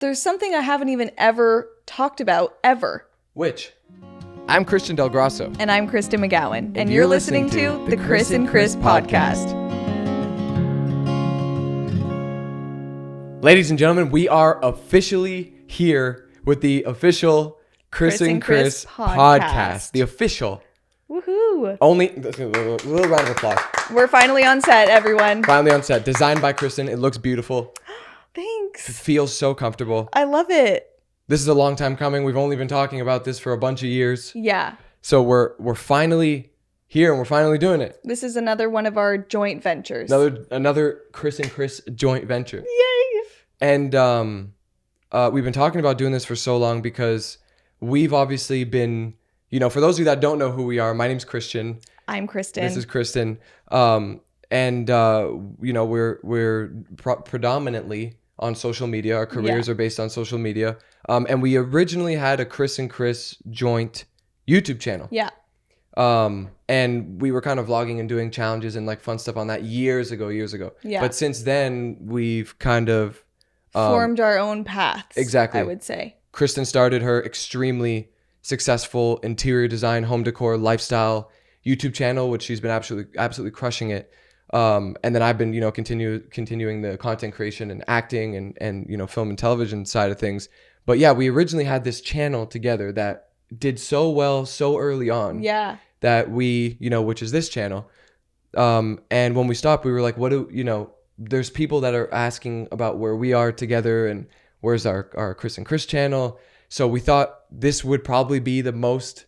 there's something I haven't even ever talked about, ever. Which? I'm Christian DelGrosso. And I'm Kristen McGowan. And you're listening to the Kris and Kris podcast. Ladies and gentlemen, we are officially here with the official Kris and Kris podcast. The official. Woohoo. Only, a little round of applause. We're finally on set, everyone. Finally on set. Designed by Kristen. It looks beautiful. Thanks. It feels so comfortable. I love it. This is a long time coming. We've only been talking about this for a bunch of years. Yeah. So we're finally here and we're finally doing it. This is another one of our joint ventures. Another Kris and Kris joint venture. Yay. And we've been talking about doing this for so long because we've obviously been, for those of you that don't know who we are, my name's Christian. I'm Kristen. This is Kristen. We're predominantly on social media. Our careers are based on social media. And we originally had a Kris and Kris joint YouTube channel. Yeah. And we were kind of vlogging and doing challenges and like fun stuff on that years ago. Yeah. But since then, we've kind of formed our own paths. Exactly. I would say. Kristen started her extremely successful interior design, home decor, lifestyle YouTube channel, which she's been absolutely crushing it. And then I've been, continuing the content creation and acting and film and television side of things. But yeah, we originally had this channel together that did so well so early on. Yeah. That we, which is this channel. And when we stopped, we were like, there's people that are asking about where we are together and where's our Kris and Kris channel. So we thought this would probably be the most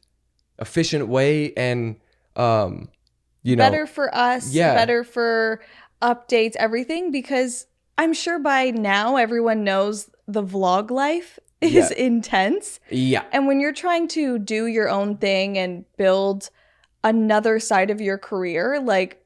efficient way and, better for us, better for updates, everything, because I'm sure by now everyone knows the vlog life is intense. Yeah. And when you're trying to do your own thing and build another side of your career, like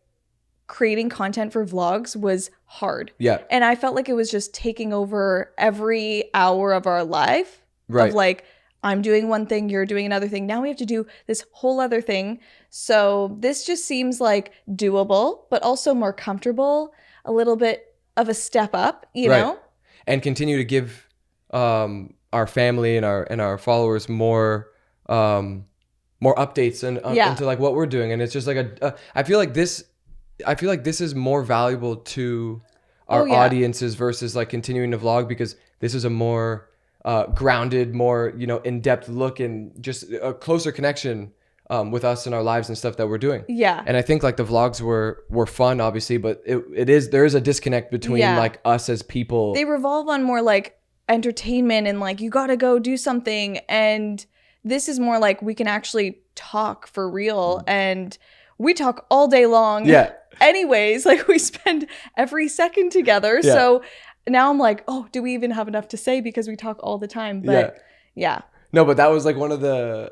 creating content for vlogs was hard. Yeah. And I felt like it was just taking over every hour of our life. Right. Of like, I'm doing one thing, you're doing another thing. Now we have to do this whole other thing. So this just seems like doable, but also more comfortable, a little bit of a step up, you know? And continue to give our family and our followers more updates into like what we're doing. And it's just like I feel like this is more valuable to our audiences versus like continuing to vlog, because this is a more grounded, more, in-depth look and just a closer connection with us and our lives and stuff that we're doing. Yeah. And I think like the vlogs were fun, obviously, but there is a disconnect between like us as people. They revolve on more like entertainment and like you got to go do something. And this is more like we can actually talk for real, and we talk all day long. Yeah. Anyways, like we spend every second together. Yeah. So now I'm like, oh, do we even have enough to say because we talk all the time? But yeah. No, but that was like one of the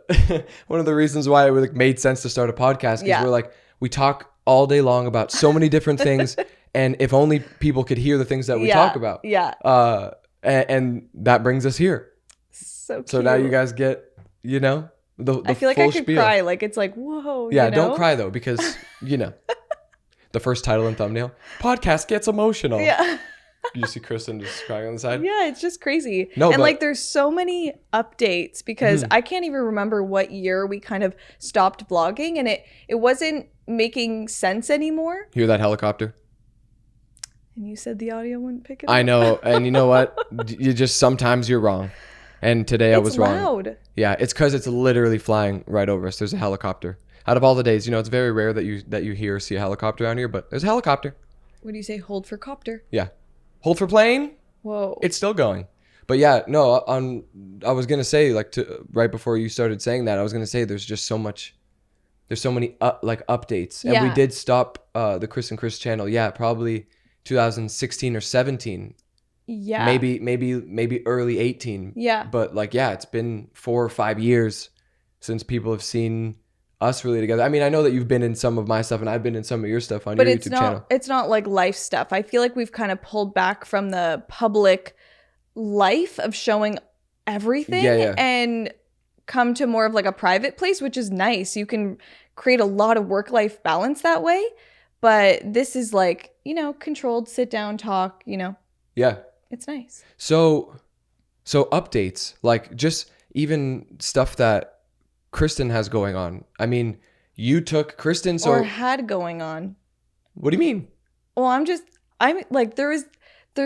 reasons why it made sense to start a podcast, because we talk all day long about so many different things, and if only people could hear the things that we talk about. Yeah. And that brings us here. So cute. So now you guys get, the I feel like I could spiel. cry. Like it's like, whoa. Yeah, don't cry though, because the first title and thumbnail, podcast gets emotional. Yeah. You see Kristen just crying on the side. Yeah, it's just crazy. No, but there's so many updates because I can't even remember what year we kind of stopped vlogging, and it wasn't making sense anymore. Hear that helicopter? And you said the audio wouldn't pick it up. I know, and you know what? Sometimes you're wrong. And today I was wrong. It's loud. Yeah, it's because it's literally flying right over us. There's a helicopter. Out of all the days, it's very rare that you hear or see a helicopter around here, but there's a helicopter. What do you say? Hold for copter. Yeah. Hold for plane. Whoa. It's still going. But yeah, no, I was going to say right before you started saying that, I was going to say there's so many updates. And we did stop the Kris and Kris channel. Yeah, probably 2016 or 17. Yeah. Maybe early 18. Yeah. But it's been 4 or 5 years since people have seen us really together. I mean, I know that you've been in some of my stuff and I've been in some of your stuff on your YouTube channel. It's not like life stuff. I feel like we've kind of pulled back from the public life of showing everything and come to more of like a private place, which is nice. You can create a lot of work-life balance that way. But this is like, controlled sit down talk, Yeah. It's nice. So So updates, like just even stuff that Kristen has going on. I mean, you took Kristen, so or had going on. What do you mean? Well, I'm like, there's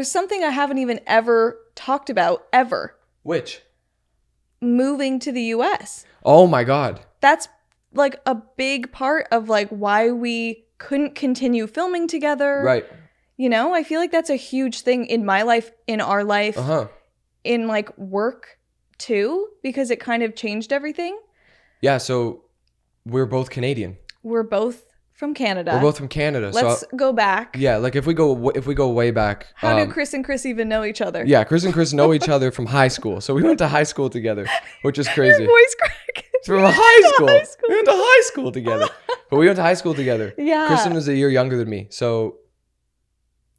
something I haven't even ever talked about ever. Which? Moving to the US. Oh my God. That's like a big part of like why we couldn't continue filming together. Right. You know, I feel like that's a huge thing in my life, in our life, in like work too, because it kind of changed everything. Yeah, so we're both Canadian. We're both from Canada. We're both from Canada. Let's go back. Yeah, like if we go way back. How do Kris and Kris even know each other? Yeah, Kris and Kris know each other from high school. So we went to high school together, which is crazy. Your voice crack. From high school. We went to high school together. But we went to high school together. Yeah. Kristen was a year younger than me. So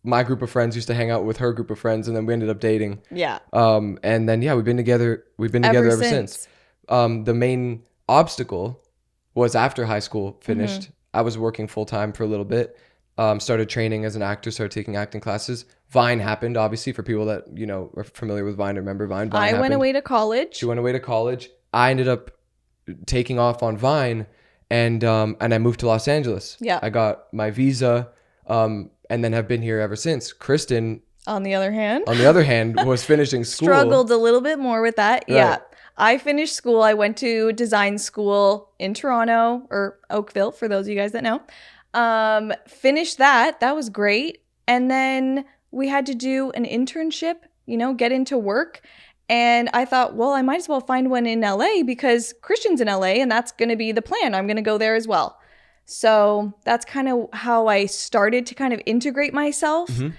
my group of friends used to hang out with her group of friends, and then we ended up dating. Yeah. And then we've been together ever since. The main obstacle was after high school finished. Mm-hmm. I was working full time for a little bit. Started training as an actor, started taking acting classes. Vine happened, obviously, for people that, you know, are familiar with Vine, remember Vine. I went away to college. She went away to college. I ended up taking off on Vine, and I moved to Los Angeles. Yeah. I got my visa, and then have been here ever since. Kristen, on the other hand, was finishing school. Struggled a little bit more with that. Right. Yeah. I finished school. I went to design school in Toronto, or Oakville, for those of you guys that know. Finished that. That was great. And then we had to do an internship, you know, get into work. And I thought, well, I might as well find one in LA because Christian's in LA and that's going to be the plan. I'm going to go there as well. So that's kind of how I started to kind of integrate myself. Mm-hmm.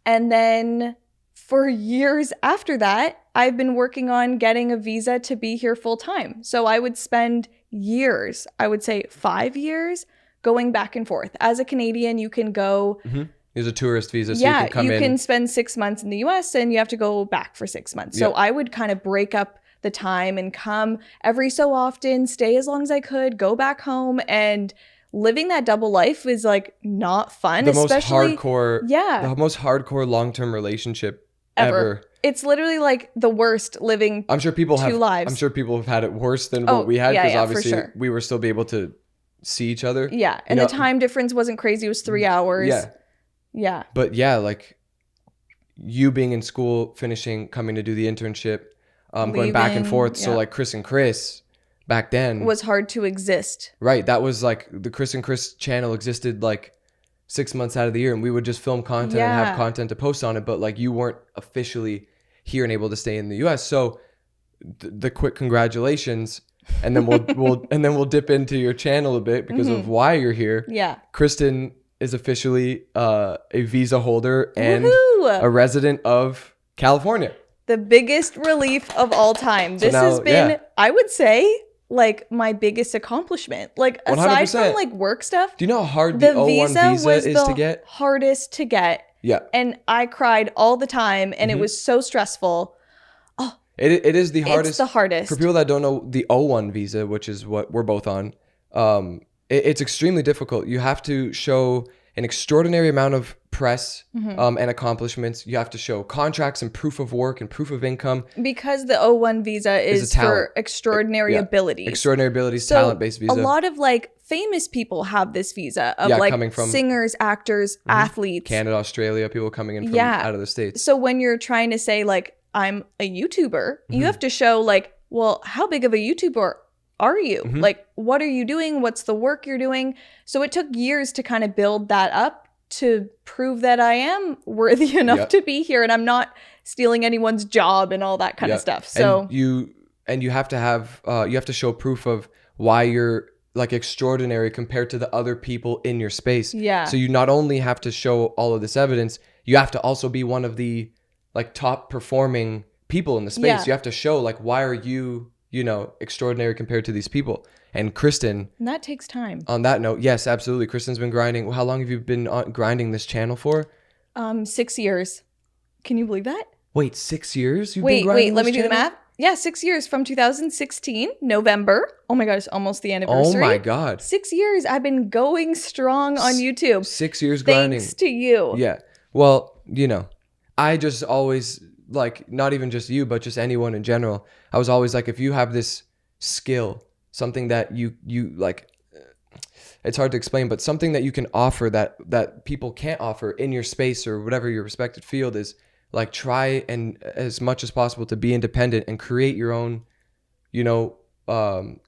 And then for years after that, I've been working on getting a visa to be here full time. So I would spend years, I would say 5 years, going back and forth. As a Canadian, you can go. Mm-hmm. There's a tourist visa, so yeah, you can come in. You can spend 6 months in the US and you have to go back for 6 months. So I would kind of break up the time and come every so often, stay as long as I could, go back home. And living that double life is like not fun. The most hardcore long-term relationship ever. It's literally like the worst living I'm sure people two lives. I'm sure people have had it worse than what we had, because obviously sure. we were still be able to see each other. Yeah, and the time difference wasn't crazy. It was 3 hours. Yeah. But yeah, like you being in school, finishing, coming to do the internship, going back and forth. So like Kris and Kris back then was hard to exist. Right. That was like the Kris and Kris channel existed like 6 months out of the year, and we would just film content and have content to post on it. But like you weren't officially here and able to stay in the US. So the quick congratulations. And then we'll dip into your channel a bit because of why you're here. Yeah. Kristen is officially a visa holder and a resident of California. The biggest relief of all time. This has been, I would say, like my biggest accomplishment. Like 100%. Aside from like work stuff. Do you know how hard the O1 visa is to get? Hardest to get. Yeah. And I cried all the time and it was so stressful. Oh, it is the hardest. It's the hardest. For people that don't know, the O1 visa, which is what we're both on, it's extremely difficult. You have to show an extraordinary amount of press and accomplishments. You have to show contracts and proof of work and proof of income. Because the O1 visa is for extraordinary abilities. Extraordinary abilities, so talent-based visa. A lot of like famous people have this visa of like coming from singers, actors, athletes. Canada, Australia, people coming in from out of the States. So when you're trying to say like, I'm a YouTuber, you have to show like, well, how big of a YouTuber are you? Like, what are you doing? What's the work you're doing? So it took years to kind of build that up to prove that I am worthy enough to be here and I'm not stealing anyone's job and all that kind of stuff. So and you have to have you have to show proof of why you're like extraordinary compared to the other people in your space. Yeah. So you not only have to show all of this evidence, you have to also be one of the like top performing people in the space. Yeah. You have to show like, why are you, you know, extraordinary compared to these people? And Kristen, and that takes time. On that note, yes, absolutely. Kristen's been grinding. How long have you been grinding this channel for? 6 years. Can you believe that? Wait, 6 years? Wait, let me do the math. Yeah, 6 years from 2016, November. Oh my God, it's almost the anniversary. Oh my God. 6 years. I've been going strong on YouTube. 6 years grinding. Thanks to you. Yeah. Well, you know, I just always like not even just you, but just anyone in general. I was always like, if you have this skill, something that you like, it's hard to explain, but something that you can offer that people can't offer in your space or whatever your respected field is, like try and as much as possible to be independent and create your own, you know,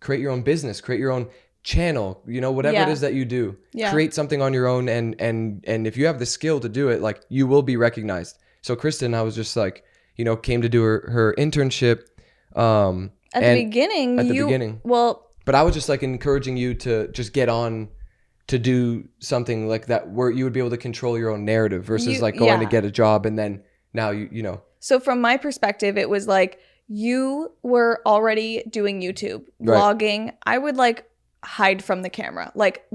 create your own business, create your own channel, you know, whatever it is that you do, create something on your own. And if you have the skill to do it, like you will be recognized. So Kristen, I was just like, you know, came to do her internship. At the beginning. Well, but I was just like encouraging you to just get on to do something like that where you would be able to control your own narrative versus like going to get a job and then now you know. So from my perspective, it was like you were already doing YouTube, vlogging. I would like hide from the camera, like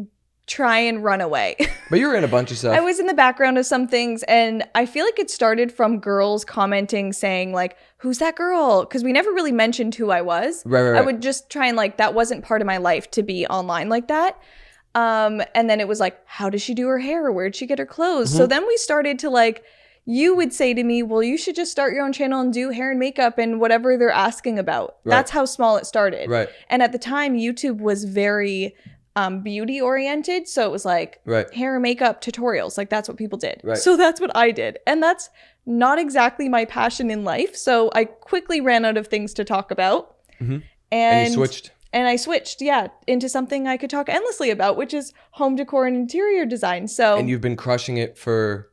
try and run away. But you were in a bunch of stuff. I was in the background of some things, and I feel like it started from girls commenting saying like, who's that girl? Because we never really mentioned who I was. Right. I would just try and like, that wasn't part of my life to be online like that. And then it was like, how does she do her hair? Where'd she get her clothes? So then we started to like, you would say to me, well, you should just start your own channel and do hair and makeup and whatever they're asking about. That's how small it started. Right. And at the time, YouTube was very beauty oriented. So it was like hair and makeup tutorials. Like that's what people did. Right. So that's what I did. And that's not exactly my passion in life. So I quickly ran out of things to talk about. And you switched. And I switched, into something I could talk endlessly about, which is home decor and interior design. So and you've been crushing it for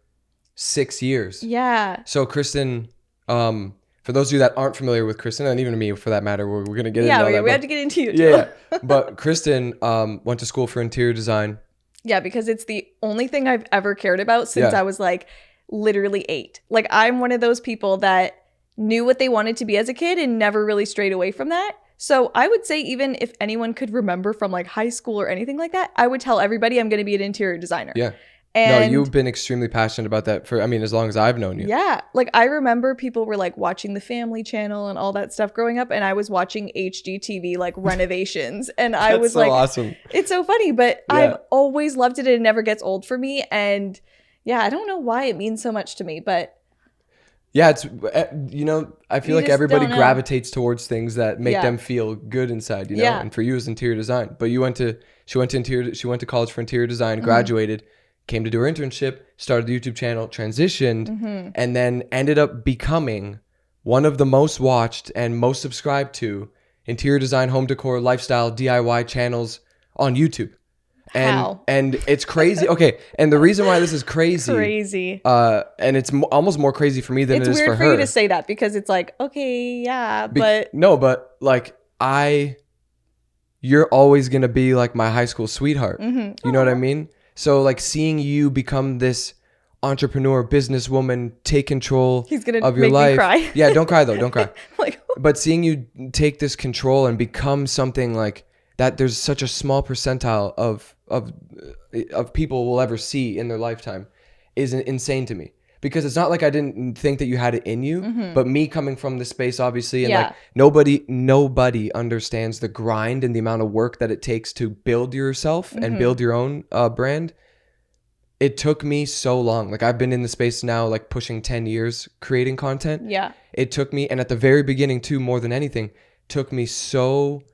6 years. Yeah. So Kristen, for those of you that aren't familiar with Kristen, and even me for that matter, we're going to get into all that. We have to get into you too. Yeah. But Kristen went to school for interior design. Yeah, because it's the only thing I've ever cared about since I was like literally 8. Like I'm one of those people that knew what they wanted to be as a kid and never really strayed away from that. So I would say even if anyone could remember from like high school or anything like that, I would tell everybody I'm going to be an interior designer. Yeah. And no, you've been extremely passionate about that for, I mean, as long as I've known you. Yeah. Like I remember people were like watching the Family Channel and all that stuff growing up. And I was watching HGTV, like renovations. And I was so like, awesome. It's so funny, but I've always loved it. It never gets old for me. And yeah, I don't know why it means so much to me, but yeah, it's, you know, I feel like everybody gravitates towards things that make them feel good inside, you know, and for you it's interior design, but she went to college for interior design, graduated, came to do her internship, started the YouTube channel, transitioned, and then ended up becoming one of the most watched and most subscribed to interior design, home decor, lifestyle, DIY channels on YouTube. And it's crazy. Okay, and the reason why this is crazy, and it's almost more crazy for me than it is for her. It's weird for you to say that because it's like, okay, yeah, but but like you're always gonna be like my high school sweetheart. You know what I mean? So like seeing you become this entrepreneur, businesswoman, take control of your life. Me cry. Yeah, don't cry though. Don't cry. But seeing you take this control and become something like that, there's such a small percentile of people will ever see in their lifetime is insane to me, because it's not like I didn't think that you had it in you, but me coming from the space obviously, and like nobody understands the grind and the amount of work that it takes to build yourself and build your own brand. It took me so long. Like I've been in the space now like pushing 10 years creating content. It took me, and at the very beginning too, more than anything, took me so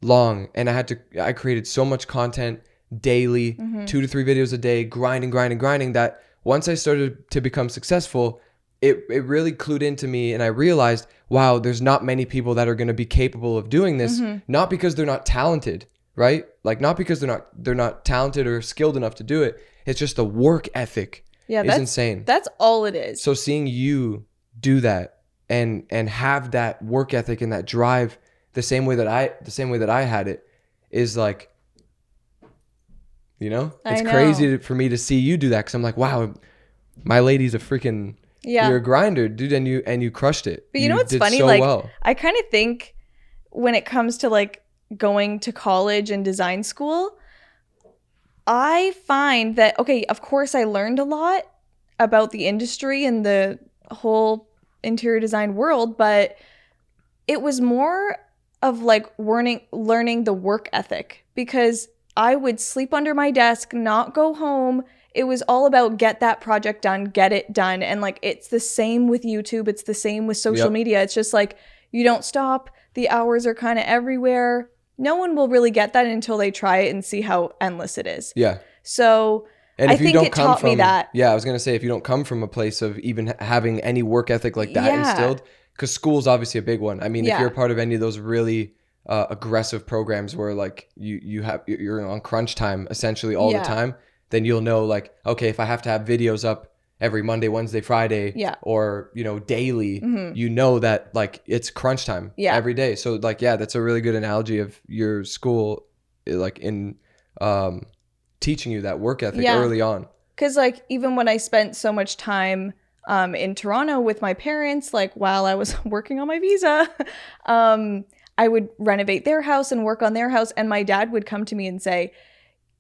long, and I created so much content daily, 2 to 3 videos a day, grinding, that once I started to become successful, it really clued into me, and I realized, wow, there's not many people that are going to be capable of doing this, not because they're not talented, right? Like not because they're not talented or skilled enough to do it. It's just the work ethic is insane. That's all it is. So seeing you do that and have that work ethic and that drive the same way that I had it is like, you know, it's crazy for me to see you do that, because I'm like, wow, my lady's a freaking you're a grinder, dude, and you crushed it. But you know what's funny? Like I kind of think when it comes to like going to college and design school, I find that, okay, of course I learned a lot about the industry and the whole interior design world, but it was more of like learning the work ethic, because I would sleep under my desk, not go home. it was all about get that project done, get it done. And like, it's the same with YouTube. It's the same with social media. It's just like, you don't stop. The hours are kind of everywhere. No one will really get that until they try it and see how endless it is. Yeah. So and I think it taught me that. Yeah, I was going to say, if you don't come from a place of even having any work ethic like that instilled, because school is obviously a big one. I mean, if you're a part of any of those really aggressive programs where like you're on crunch time essentially all the time, then you'll know like, okay, if I have to have videos up every Monday, Wednesday, Friday, or, you know, daily, you know that like it's crunch time every day. So like, yeah, that's a really good analogy of your school, like in teaching you that work ethic early on. Because like, even when I spent so much time in Toronto with my parents, like while I was working on my visa, I would renovate their house and work on their house. And my dad would come to me and say,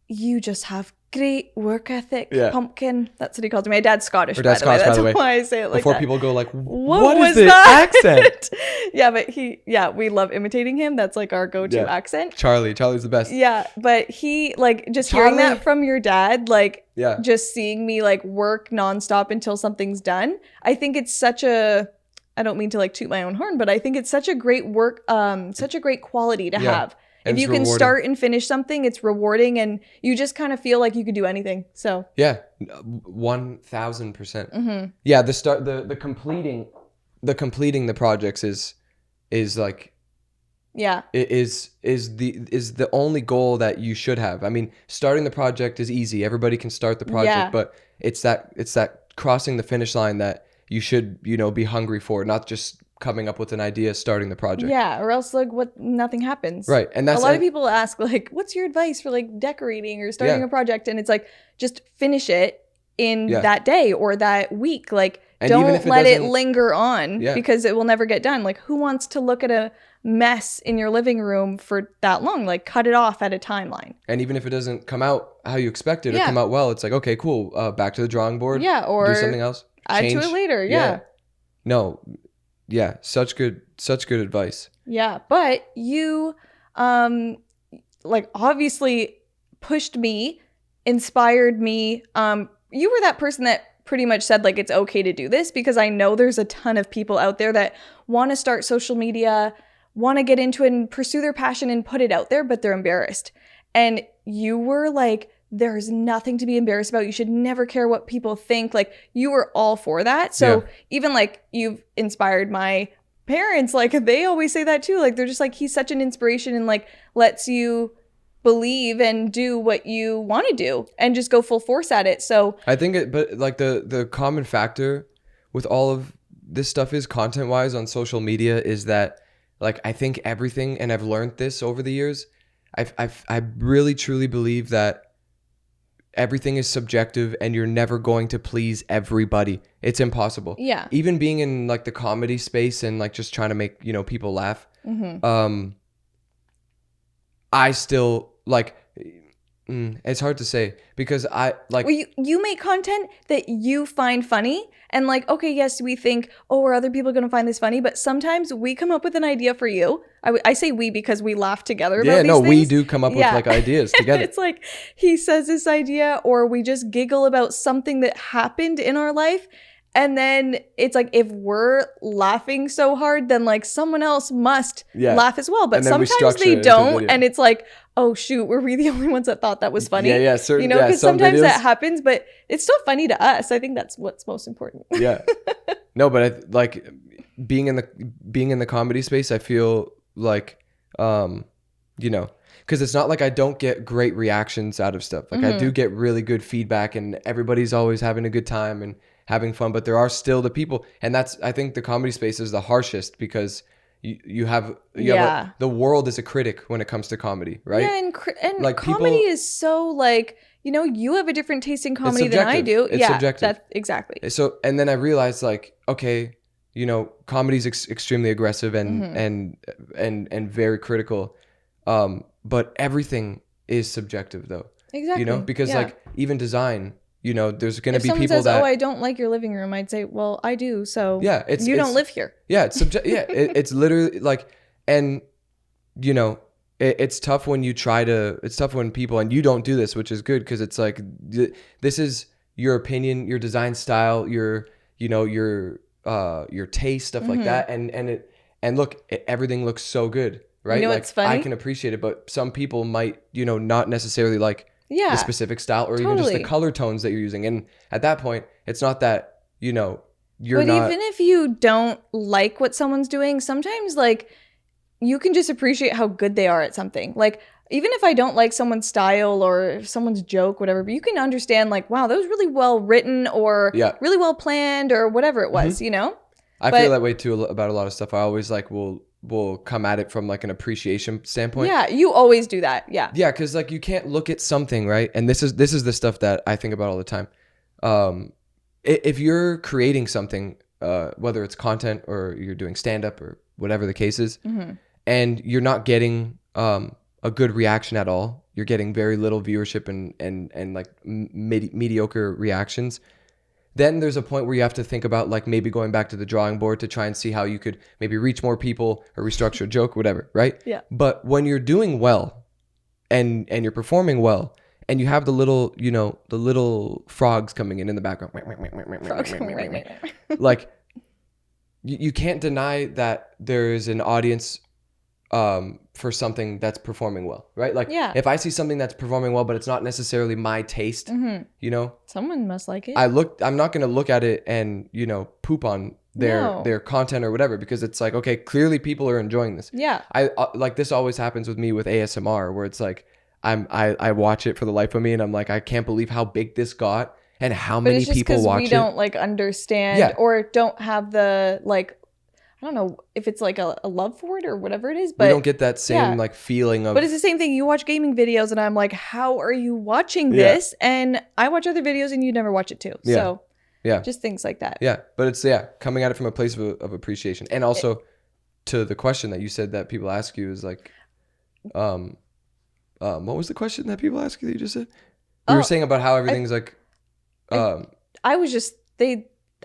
you just have great work ethic, pumpkin. That's what he calls me. My dad's Scottish, by the way. That's why I say it like Before that. People go like, what is this accent? Yeah, but we love imitating him. That's like our go-to accent. Charlie's the best. Yeah, but he, like, just hearing that from your dad, like, just seeing me, like, work nonstop until something's done. I think it's such a, I don't mean to, like, toot my own horn, but I think it's such a great such a great quality to have. If you can start and finish something, it's rewarding, and you just kind of feel like you could do anything. So 1000%. Yeah, the completing the projects is like is the only goal that you should have. I mean, starting the project is easy. Everybody can start the project, but it's that crossing the finish line that you should, you know, be hungry for, not just coming up with an idea, starting the project. Yeah, or else like nothing happens. Right. And that's a lot of people ask like, what's your advice for like decorating or starting a project? And it's like, just finish it in that day or that week. Like, and don't let it linger on because it will never get done. Like, who wants to look at a mess in your living room for that long? Like, cut it off at a timeline. And even if it doesn't come out how you expected or come out well, it's like, okay, cool. Back to the drawing board. Yeah. Or do something else. Add to it later. Yeah. No. Yeah. Such good advice. Yeah. But you, like, obviously pushed me, inspired me. You were that person that pretty much said like, it's okay to do this, because I know there's a ton of people out there that want to start social media, want to get into it and pursue their passion and put it out there, but they're embarrassed. And you were like, there's nothing to be embarrassed about. You should never care what people think. Like, you were all for that. So even like, you've inspired my parents. Like, they always say that too. Like, they're just like, he's such an inspiration and like lets you believe and do what you want to do and just go full force at it. So I think but like the common factor with all of this stuff is content wise on social media is that, like, I think everything, and I've learned this over the years, I really truly believe that everything is subjective and you're never going to please everybody. It's impossible. Yeah. Even being in like the comedy space and like just trying to make, you know, people laugh. I still like, it's hard to say because I like. Well, you make content that you find funny, and like, okay, yes, we think, oh, are other people going to find this funny? But sometimes we come up with an idea for you. I say we because we laugh together about these things. We do come up with like ideas together. It's like he says this idea, or we just giggle about something that happened in our life. And then it's like, if we're laughing so hard, then like someone else must laugh as well. But sometimes they don't. And it's like, oh, shoot, were we the only ones that thought that was funny? Yeah, certain, you know, because sometimes that happens, but it's still funny to us. I think that's what's most important. Yeah. No, but like being in the comedy space, I feel like, you know, because it's not like I don't get great reactions out of stuff. Like I do get really good feedback, and everybody's always having a good time and having fun, but there are still the people, and I think the comedy space is the harshest because you have the world is a critic when it comes to comedy, right? Yeah, and like comedy is so like, you know, you have a different taste in comedy than I do. It's subjective. That's exactly. So, and then I realized like, okay, you know, comedy is extremely aggressive and very critical, but everything is subjective though. Exactly. You know, because like even design. You know, there's going to be people says, that... oh, I don't like your living room. I'd say, well, I do. So you don't live here. Yeah, it's it's literally like, and, you know, it's tough when it's tough when people, and you don't do this, which is good, because it's like, this is your opinion, your design style, your taste, stuff like that. And look, everything looks so good, right? You know like, what's funny? I can appreciate it, but some people might, not necessarily like the specific style, or even just the color tones that you're using. And at that point, it's not that, you're but not. Even if you don't like what someone's doing, sometimes like you can just appreciate how good they are at something. Like, even if I don't like someone's style or someone's joke, whatever, but you can understand like, wow, that was really well written, or really well planned, or whatever it was, I feel that way too about a lot of stuff. I always like will come at it from like an appreciation standpoint. Yeah, you always do that. Yeah. Yeah, because like you can't look at something, right? And this is the stuff that I think about all the time. If you're creating something, whether it's content or you're doing stand-up or whatever the case is, and you're not getting a good reaction at all, you're getting very little viewership and like mediocre reactions, then there's a point where you have to think about like maybe going back to the drawing board to try and see how you could maybe reach more people or restructure a joke, whatever, right? Yeah. But when you're doing well and you're performing well, and you have the little frogs coming in the background, like you can't deny that there is an audience for something that's performing well, right? Like, if I see something that's performing well, but it's not necessarily my taste, someone must like it. I'm not going to look at it and, poop on their content or whatever, because it's like, okay, clearly people are enjoying this. Yeah. I like, this always happens with me with ASMR, where it's like, I watch it for the life of me, and I'm like, I can't believe how big this got and how many people watch it. We don't like understand or don't have the like, I don't know if it's like a love for it or whatever it is, but we don't get that same like feeling of. But it's the same thing. You watch gaming videos, and I'm like, how are you watching this? And I watch other videos, and you never watch it too. So just things like that. Yeah, but it's coming at it from a place of appreciation, and also to the question that you said that people ask you is like, what was the question that people ask you that you just said? You were saying about how everything's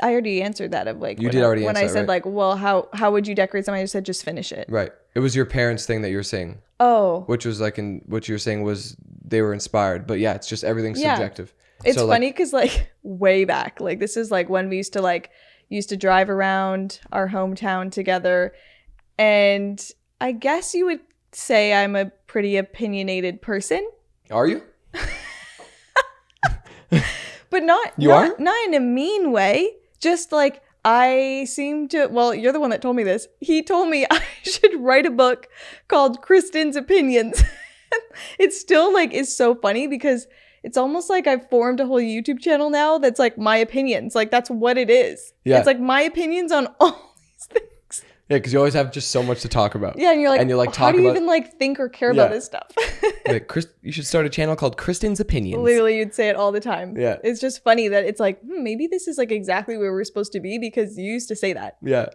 I already answered that of like, when I said like, well, how would you decorate something? I just said, just finish it. Right. It was your parents' thing that you're saying. Oh. Which was like, what you're saying was they were inspired, but it's just everything's subjective. It's funny because like way back, like this is like when we used to drive around our hometown together, and I guess you would say I'm a pretty opinionated person. Are you? But not in a mean way. Just like I seem to, well, you're the one that told me this. He told me I should write a book called Kristen's Opinions. It still like is so funny because it's almost like I've formed a whole YouTube channel now that's like my opinions. Like that's what it is. Yeah. It's like my opinions on all these things. Yeah, because you always have just so much to talk about. Yeah, and you're like how do you even like think or care about this stuff? Like, you should start a channel called Kristen's Opinions. Literally, you'd say it all the time. Yeah. It's just funny that it's like, maybe this is like exactly where we're supposed to be because you used to say that. Yeah.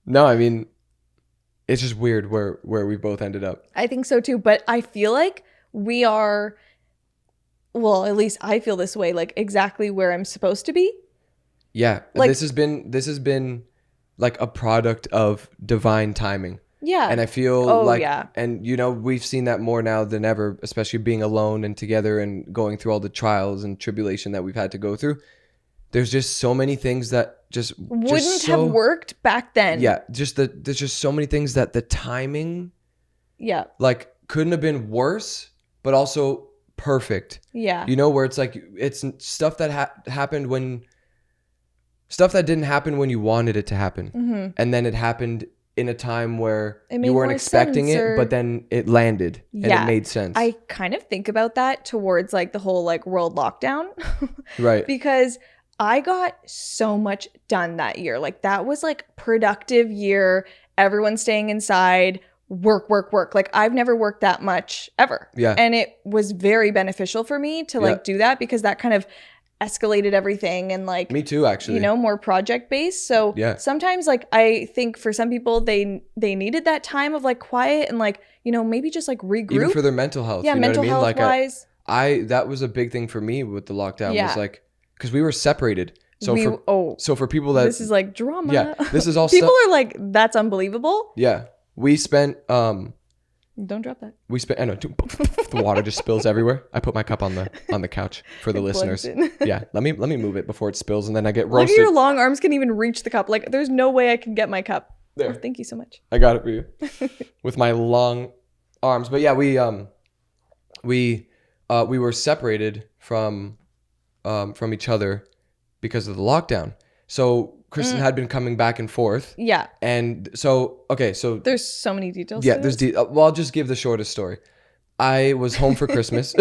No, I mean, it's just weird where we both ended up. I think so too, but I feel like we are, well, at least I feel this way, like exactly where I'm supposed to be. Yeah. Like, this has been like a product of divine timing. Yeah. And I feel and we've seen that more now than ever, especially being alone and together and going through all the trials and tribulation that we've had to go through. There's just so many things that wouldn't have worked back then. Yeah. There's just so many things that the timing like couldn't have been worse, but also perfect. Yeah. Where it's like, it's stuff that happened stuff that didn't happen when you wanted it to happen. Mm-hmm. And then it happened in a time where you weren't expecting it, but then it landed and it made sense. I kind of think about that towards like the whole like world lockdown. Right. Because I got so much done that year. Like that was like productive year. Everyone staying inside, work. Like I've never worked that much ever. Yeah. And it was very beneficial for me to like do that because that kind of escalated everything and like me too, actually, more project based. So sometimes like I think for some people they needed that time of like quiet and like maybe just like regroup, even for their mental health. Mental health like wise. I that was a big thing for me with the lockdown. Was like because we were separated. So for people that this is like drama. Yeah, this is all people are like, that's unbelievable. Yeah, we spent Don't drop that. I know. The water just spills everywhere. I put my cup on the couch for the listeners. Yeah. Let me move it before it spills and then I get roasted. Look at your long arms can even reach the cup. Like there's no way I can get my cup. There. Oh, thank you so much. I got it for you. With my long arms. But yeah, we were separated from each other because of the lockdown. So Kristen had been coming back and forth. Yeah. And so, okay, so... There's so many details. Yeah, there's... well, I'll just give the shortest story. I was home for Christmas,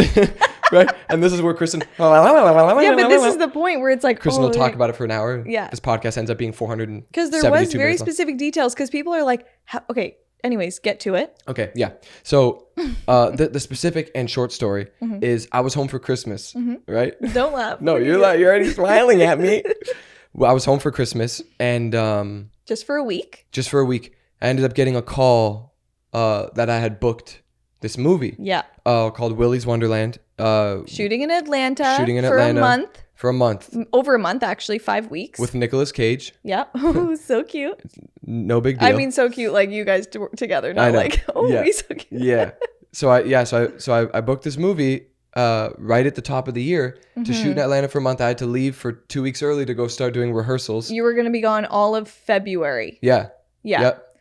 right? And this is where Kristen... Yeah, but this is the point where it's like... Kristen will talk about it for an hour. Yeah. This podcast ends up being 472 because there was very minutes specific details because people are like, okay, anyways, get to it. Okay, yeah. So the specific and short story is I was home for Christmas, right? Don't laugh. No, you're already smiling at me. Well, I was home for Christmas and just for a week. I ended up getting a call that I had booked this movie. Yeah. Called Willy's Wonderland. Shooting in Atlanta. For a month. Over a month, actually, 5 weeks. With Nicolas Cage. Yeah. Oh, so cute. No big deal. I mean, so cute, like you guys together. Not like, he's so cute. Yeah. So I booked this movie right at the top of the year to shoot in Atlanta for a month. I had to leave for 2 weeks early to go start doing rehearsals. You were going to be gone all of February. Yeah. Yeah. Yep.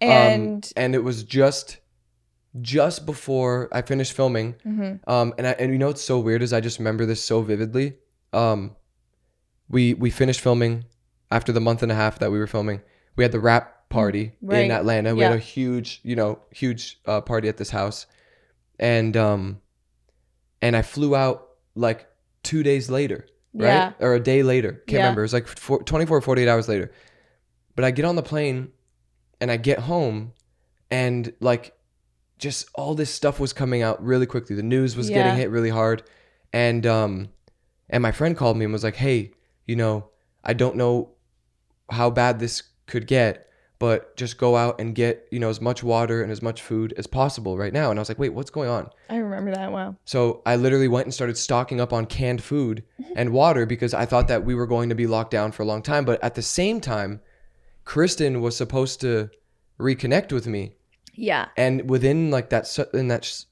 And it was just before I finished filming. And you know what's so weird is I just remember this so vividly. We finished filming after the month and a half that we were filming. We had the rap party in Atlanta. We had a huge party at this house. And I flew out like 2 days later, right? Yeah. Or a day later. Can't remember. It was like 24 or 48 hours later. But I get on the plane and I get home and like just all this stuff was coming out really quickly. The news was getting hit really hard. And my friend called me and was like, hey, I don't know how bad this could get, but just go out and get, as much water and as much food as possible right now. And I was like, wait, what's going on? I remember that. Wow. So I literally went and started stocking up on canned food and water because I thought that we were going to be locked down for a long time. But at the same time, Kristen was supposed to reconnect with me. Yeah. And within like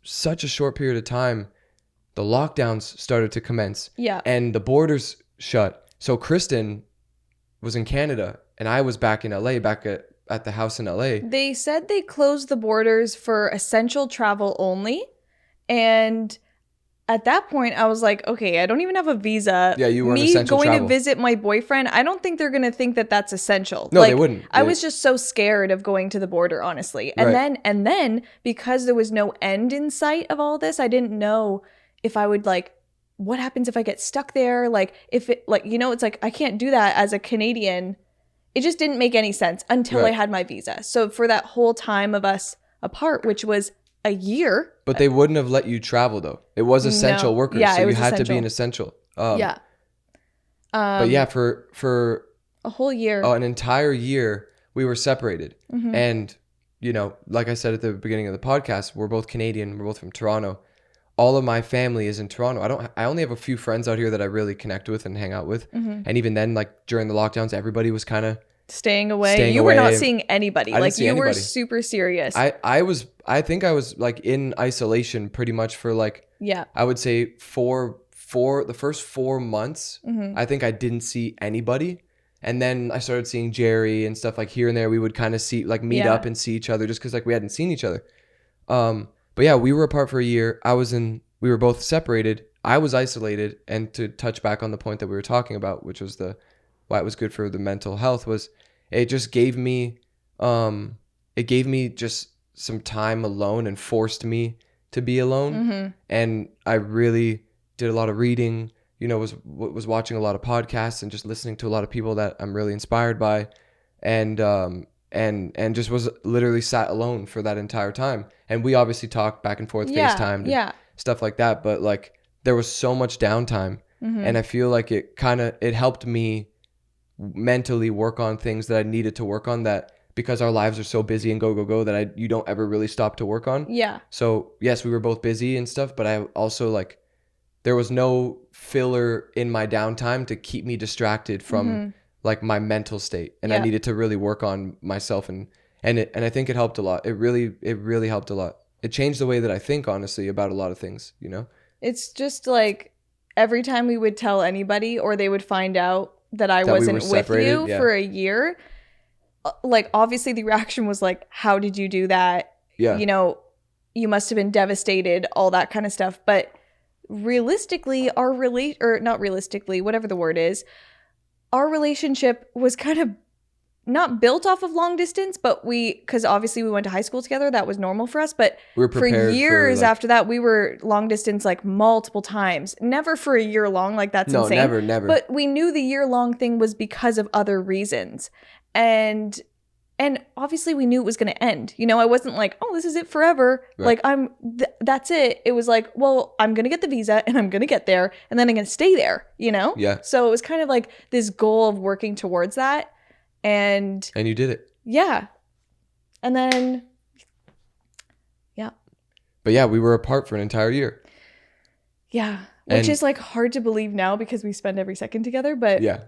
such a short period of time, the lockdowns started to commence. Yeah. And the borders shut. So Kristen was in Canada and I was back in LA, back at the house in LA. They said they closed the borders for essential travel only. And at that point, I was like, okay, I don't even have a visa. Yeah, you were in essential travel. Me going to visit my boyfriend, I don't think they're going to think that that's essential. No, they wouldn't. I was just so scared of going to the border, honestly. And then because there was no end in sight of all this, I didn't know if I would what happens if I get stuck there? If it it's like I can't do that as a Canadian. It just didn't make any sense until I had my visa. So for that whole time of us apart, which was a year. But they wouldn't have let you travel though. It was essential workers. Yeah, so it was you had essential. to be an essential. Yeah. But yeah, for a whole year. An entire year, we were separated. And, like I said at the beginning of the podcast, we're both Canadian. We're both from Toronto. All of my family is in Toronto. I only have a few friends out here that I really connect with and hang out with. And even then, during the lockdowns, everybody was kind of staying away. You were not seeing anity. You were super serious. I think I was in isolation pretty much for I would say the first 4 months. I think I didn't see anybody. And then I started seeing Jerry and stuff here and there. We would kind of see meet up and see each other just because we hadn't seen each other. But yeah, we were apart for a year. We were both separated. I was isolated. And to touch back on the point that we were talking about, which was why it was good for the mental health, was it just gave me just some time alone and forced me to be alone. And I really did a lot of reading, was watching a lot of podcasts and just listening to a lot of people that I'm really inspired by. And just was literally sat alone for that entire time. And we obviously talked back and forth, FaceTimed, and stuff like that. But there was so much downtime, and I feel like it helped me mentally work on things that I needed to work on. That because our lives are so busy and go that you don't ever really stop to work on. Yeah. So yes, we were both busy and stuff, but I also there was no filler in my downtime to keep me distracted from my mental state, and I needed to really work on myself, and I think it helped a lot. It really helped a lot. it changed the way that I think, honestly, about a lot of things, you know? It's just like every time we would tell anybody or they would find out that I wasn't with you for a year, like obviously the reaction was like, how did you do that? Yeah. You know, you must have been devastated, all that kind of stuff. But realistically, or not realistically, whatever the word is, our relationship was kind of not built off of long distance, but because obviously we went to high school together, that was normal for us. But for years after that, we were long distance like multiple times. Never for a year long, like that's insane. No, never. But we knew the year long thing was because of other reasons. And obviously we knew it was going to end. You know, I wasn't like, oh, this is it forever. Right. Like that's it. It was like, well, I'm going to get the visa and I'm going to get there and then I'm going to stay there, you know? Yeah. So it was kind of like this goal of working towards that. And you did it. Yeah. And then, yeah. But yeah, we were apart for an entire year. Yeah. Which is like hard to believe now because we spend every second together. But, yeah,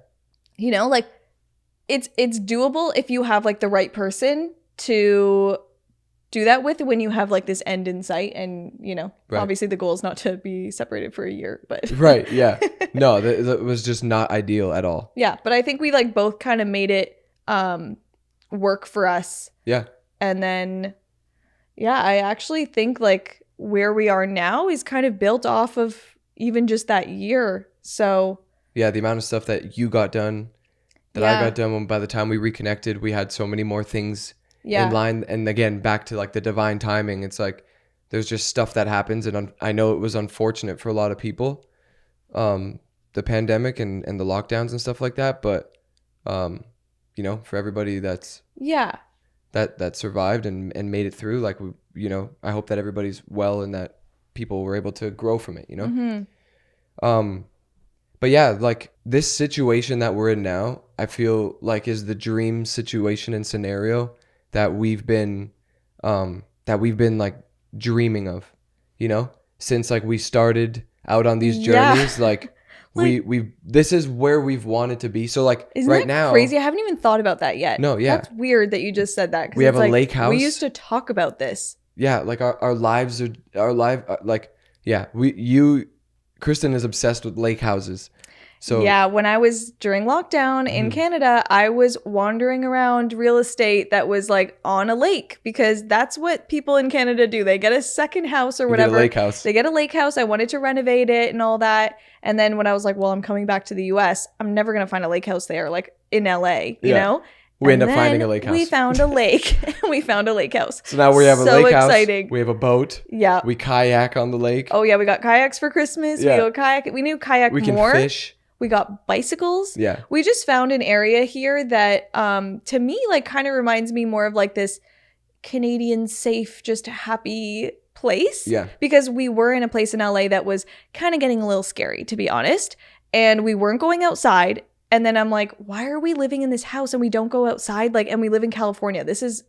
you know, like it's doable if you have like the right person to do that with when you have like this end in sight. And, you know, obviously the goal is not to be separated for a year. But right. Yeah. No, that was just not ideal at all. Yeah. But I think we like both kind of made it work for us. Yeah. And then, yeah, I actually think like where we are now is kind of built off of even just that year. So yeah, the amount of stuff that you got done, that I got done, when by the time we reconnected, we had so many more things in line. And again, back to like the divine timing, it's like there's just stuff that happens. And I know it was unfortunate for a lot of people, the pandemic and the lockdowns and stuff like that. But you know, for everybody that survived and made it through, like, you know, I hope that everybody's well and that people were able to grow from it, you know? Mm-hmm. But yeah, like this situation that we're in now, I feel like is the dream situation and scenario that we've been like dreaming of, you know, since like we started out on these journeys, like this is where we've wanted to be. So like isn't right that now, crazy? I haven't even thought about that yet. No, yeah. That's weird that you just said that. We have a lake house. We used to talk about this. Yeah. Like our lives are Kristen is obsessed with lake houses. So yeah, when I was during lockdown in Canada, I was wandering around real estate that was like on a lake because that's what people in Canada do. They get a second house or whatever. They get a lake house. They get a lake house. I wanted to renovate it and all that. And then when I was like, well, I'm coming back to the US, I'm never going to find a lake house there, like in LA, you know? We end up finding a lake house. We found a lake. We found a lake house. So now we have a lake house. So exciting. We have a boat. Yeah. We kayak on the lake. Oh yeah, we got kayaks for Christmas. Yeah. We go kayak. We knew kayak more. We can fish. We got bicycles. Yeah. We just found an area here that to me like kind of reminds me more of like this Canadian safe, just happy place. Yeah. Because we were in a place in LA that was kind of getting a little scary, to be honest. And we weren't going outside. And then I'm like, why are we living in this house and we don't go outside? Like, and we live in California. This is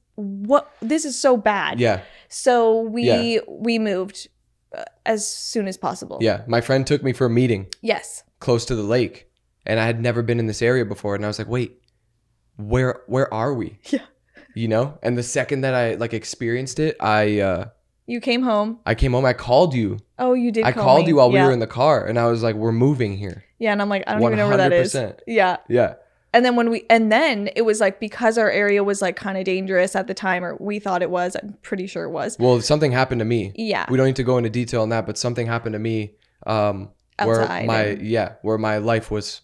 so bad. Yeah. So we moved as soon as possible. Yeah. My friend took me for a meeting. Yes. Close to the lake. And I had never been in this area before. And I was like, wait, where are we? Yeah. You know? And the second that I like experienced it, you came home. I came home. I called you. Oh, you did. I called you while we were in the car, and I was like, "We're moving here." Yeah, and I'm like, I don't even know where that is. Yeah. Yeah. And then it was like because our area was like kind of dangerous at the time, or we thought it was. I'm pretty sure it was. Well, something happened to me. Yeah. We don't need to go into detail on that, but something happened to me. Where my life was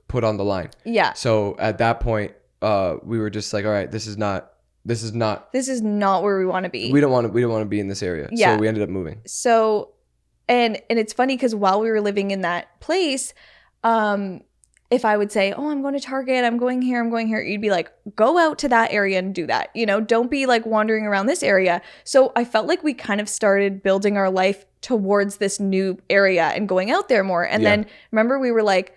put on the line. Yeah. So at that point, we were just like, all right, this is not where we want to be. We don't want to be in this area. Yeah. So we ended up moving. So, and it's funny because while we were living in that place, if I would say, oh, I'm going to Target, I'm going here, you'd be like, go out to that area and do that. You know, don't be like wandering around this area. So I felt like we kind of started building our life towards this new area and going out there more. And then remember we were like,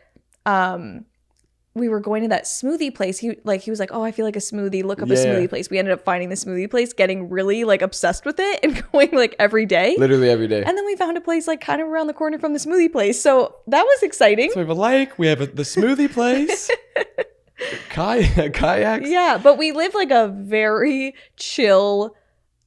we were going to that smoothie place. He was like, oh, I feel like a smoothie. Look up a smoothie place. We ended up finding the smoothie place, getting really like obsessed with it and going like every day. Literally every day. And then we found a place like kind of around the corner from the smoothie place. So that was exciting. So we have a lake. We have the smoothie place. Kayaks. Yeah, but we live like a very chill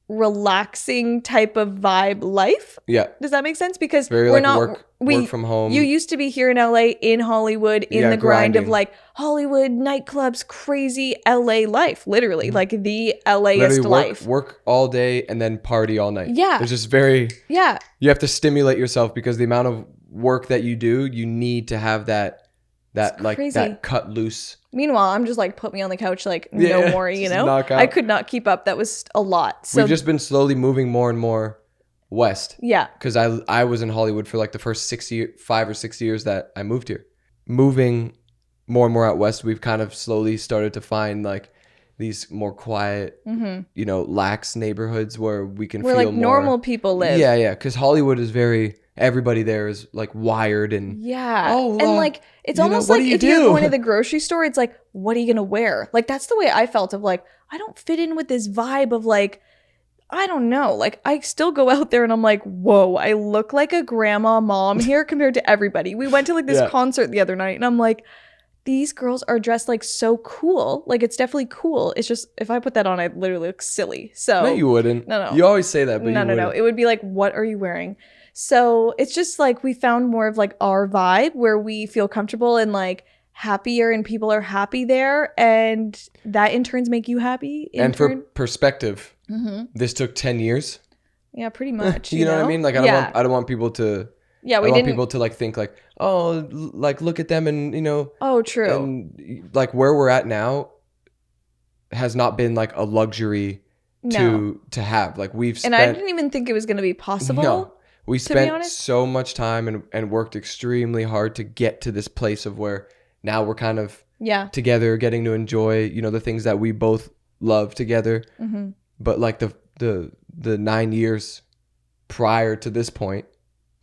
relaxing type of vibe life. Yeah. Does that make sense? Because very, we're like, not work from home. You used to be here in LA, in Hollywood, in the grind of like Hollywood nightclubs, crazy LA life, literally like the LA-est life. Work all day and then party all night. Yeah. It's just very, you have to stimulate yourself because the amount of work that you do, you need to have that like crazy. That cut loose. Meanwhile, I'm just like, put me on the couch, like no more, you know? I could not keep up. That was a lot. So we've just been slowly moving more and more west. Yeah. Because I was in Hollywood for like the first 5 or 6 years that I moved here. Moving more and more out west, we've kind of slowly started to find like these more quiet, you know, lax neighborhoods where we can feel like more normal people live. Yeah, yeah. Because Hollywood is everybody there is like wired and and like it's almost like if you're going to the grocery store, it's like, what are you gonna wear? Like that's the way I felt of like, I don't fit in with this vibe of like, I don't know, like I still go out there and I'm like, whoa, I look like a grandma mom here compared to everybody. We went to like this concert the other night and I'm like, these girls are dressed like so cool. Like it's definitely cool. It's just if I put that on, I literally look silly. So no, you wouldn't. No. You always say that, but no. It would be like, what are you wearing? So it's just like we found more of like our vibe where we feel comfortable and like happier and people are happy there. And that in turns make you happy. For perspective, this took 10 years. Yeah, pretty much. you know what I mean? Like I don't want people to... Yeah, I want people to like think like, oh, like look at them and, you know. Oh, true. And like where we're at now has not been like a luxury to have. Like we've spent... And I didn't even think it was going to be possible. No. We spent so much time and worked extremely hard to get to this place of where now we're kind of together, getting to enjoy, you know, the things that we both love together. But like the 9 years prior to this point,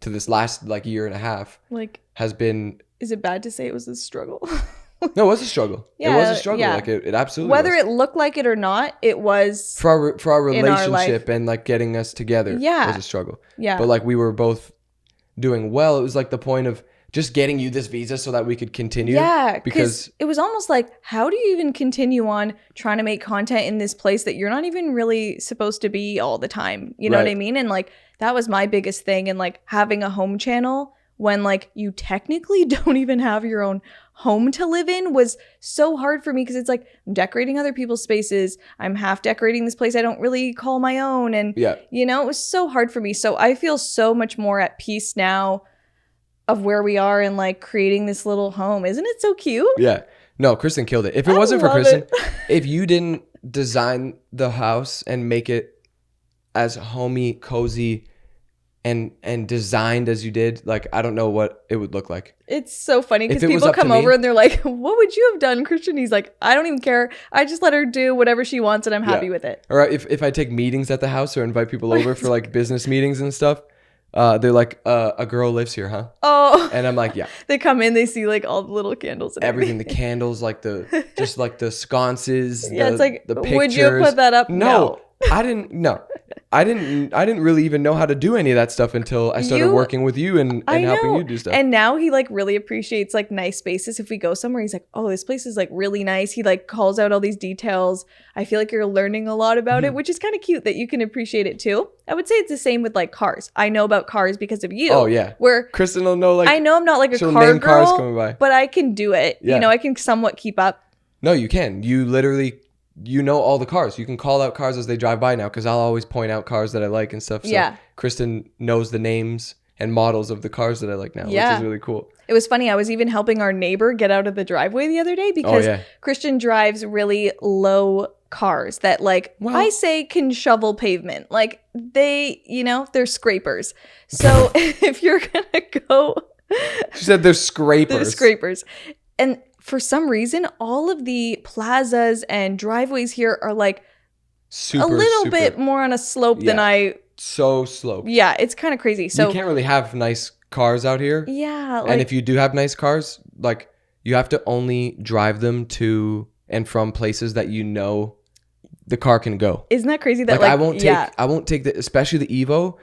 to this last like year and a half, like has been... Is it bad to say it was a struggle? No, it was a struggle. It was a struggle. Like it absolutely Whether was. it looked like it or not, it was for our relationship and like getting us together. Yeah, was a struggle. Yeah, but like we were both doing well. It was like the point of just getting you this visa so that we could continue. Yeah, because it was almost like, how do you even continue on trying to make content in this place that you're not even really supposed to be all the time? You know what I mean? And like that was my biggest thing. And like having a home channel when like you technically don't even have your own home to live in was so hard for me because it's like I'm decorating other people's spaces. I'm half decorating this place I don't really call my own. And, you know, it was so hard for me. So I feel so much more at peace now of where we are and like creating this little home. Isn't it so cute? Yeah. No, Kristen killed it. If it wasn't for Kristen, if you didn't design the house and make it as homey, cozy, and designed as you did, like I don't know what it would look like. It's so funny because people come over and they're like, what would you have done, Christian? He's like, I don't even care. I just let her do whatever she wants and I'm happy with it. Or if I take meetings at the house or invite people over for like business meetings and stuff, they're like, a girl lives here, huh? Oh. And I'm like, yeah. They come in, they see like all the little candles and everything. The candles, like just like the sconces, it's like, the pictures. Would you put that up? No. I didn't really even know how to do any of that stuff until I started working with you and helping you do stuff. And now he like really appreciates like nice spaces. If we go somewhere, he's like, oh, this place is like really nice. He like calls out all these details. I feel like you're learning a lot about it, which is kind of cute that you can appreciate it too. I would say it's the same with like cars. I know about cars because of you. Oh yeah. Where Kristen will know like, I know I'm not like a car girl, cars coming by. But I can do it. Yeah. You know, I can somewhat keep up. No, you can. You literally... You know all the cars. You can call out cars as they drive by now because I'll always point out cars that I like and stuff. So Kristen knows the names and models of the cars that I like now, which is really cool. It was funny. I was even helping our neighbor get out of the driveway the other day because Christian drives really low cars that like I say can shovel pavement. Like they, you know, they're scrapers. So if you're going to go... She said they're scrapers. They're scrapers. And for some reason, all of the plazas and driveways here are like a little bit more on a slope than I... So sloped. Yeah, it's kind of crazy. So you can't really have nice cars out here. Yeah. Like, and if you do have nice cars, like you have to only drive them to and from places that you know the car can go. Isn't that crazy? That like I won't take the, especially the Evo.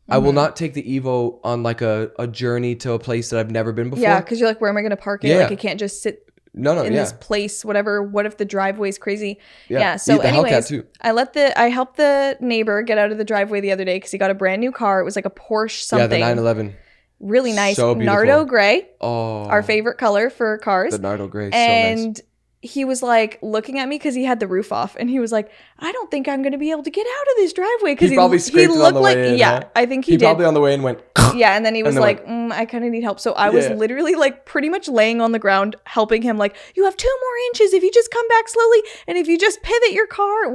I will not take the Evo on like a journey to a place that I've never been before. Yeah, because you're like, where am I going to park it? Like, it can't just sit in this place, whatever. What if the driveway's crazy? Yeah. So the anyways, Hellcat too. I helped the neighbor get out of the driveway the other day because he got a brand new car. It was like a Porsche something. Yeah, the 911. Really nice. So beautiful. Nardo gray. Oh. Our favorite color for cars. The Nardo gray. And so nice. He was like looking at me because he had the roof off, and he was like, "I don't think I'm going to be able to get out of this driveway." Because he probably scraped it on the way in. Yeah, I think he did. Probably on the way in went. Yeah, and then he was like, "I kind of need help." So I was literally like pretty much laying on the ground helping him. Like, you have 2 more inches if you just come back slowly, and if you just pivot your car,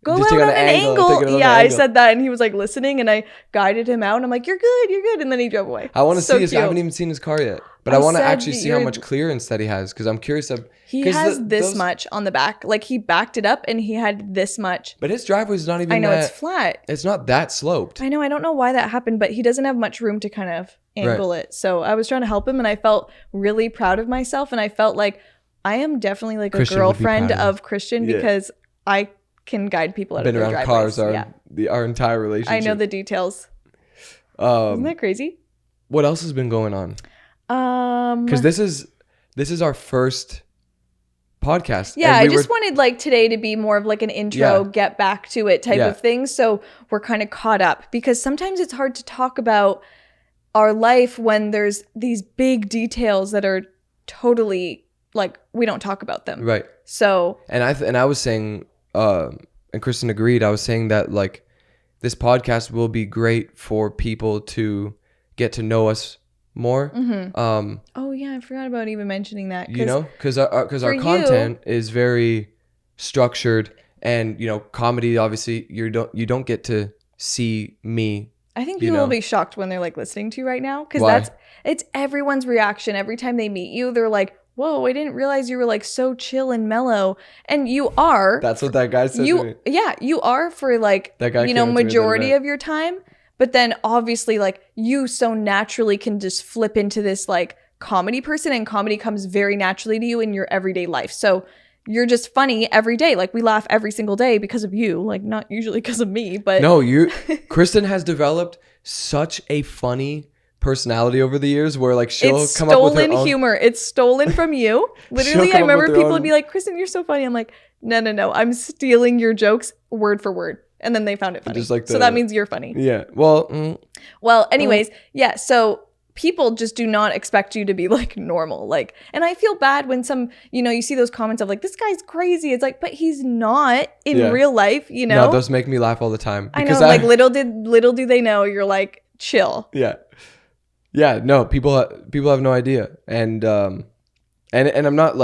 go just out on an angle. Yeah, I said that, and he was like listening, and I guided him out, and I'm like, "You're good," and then he drove away. I want to see his. I haven't even seen his car yet, but I want to actually see how much clearance that he has because I'm curious. He has this much on the back. Like he backed it up and he had this much. But his driveway's not even I know, it's flat. It's not that sloped. I know. I don't know why that happened, but he doesn't have much room to kind of angle it. So I was trying to help him and I felt really proud of myself. And I felt like I am definitely like Christian a girlfriend of Christian because I can guide people out of their driveways. Been around cars our entire relationship. I know the details. Isn't that crazy? What else has been going on? Because this is our first podcast. Yeah, I just wanted like today to be more of like an intro, get back to it type of thing. So we're kind of caught up because sometimes it's hard to talk about our life when there's these big details that are totally like we don't talk about them. Right. So and I was saying, and Kristen agreed. I was saying that like this podcast will be great for people to get to know us more. Mm-hmm. Oh yeah, I forgot about even mentioning that. You know, because our content is very structured, and you know, comedy. Obviously, you don't get to see me. I think people will be shocked when they're like listening to you right now because it's everyone's reaction every time they meet you. They're like, "Whoa, I didn't realize you were like so chill and mellow," and you are. That's what that guy said to me. Yeah, you are for like majority of your time. But then obviously like you so naturally can just flip into this like comedy person and comedy comes very naturally to you in your everyday life. So you're just funny every day. Like we laugh every single day because of you, like not usually because of me, but no, Kristen has developed such a funny personality over the years where like she'll come up with her own stolen humor. It's stolen from you. Literally, I remember people would be like, "Kristen, you're so funny." I'm like, no, I'm stealing your jokes word for word. And then they found it funny. Just like so that means you're funny. Yeah. Well, anyways, yeah. So people just do not expect you to be like normal. Like, and I feel bad when some, you see those comments of like, this guy's crazy. It's like, but he's not in real life, No, those make me laugh all the time. I know. Like little do they know you're like chill. Yeah. Yeah. No, people have no idea. And I'm not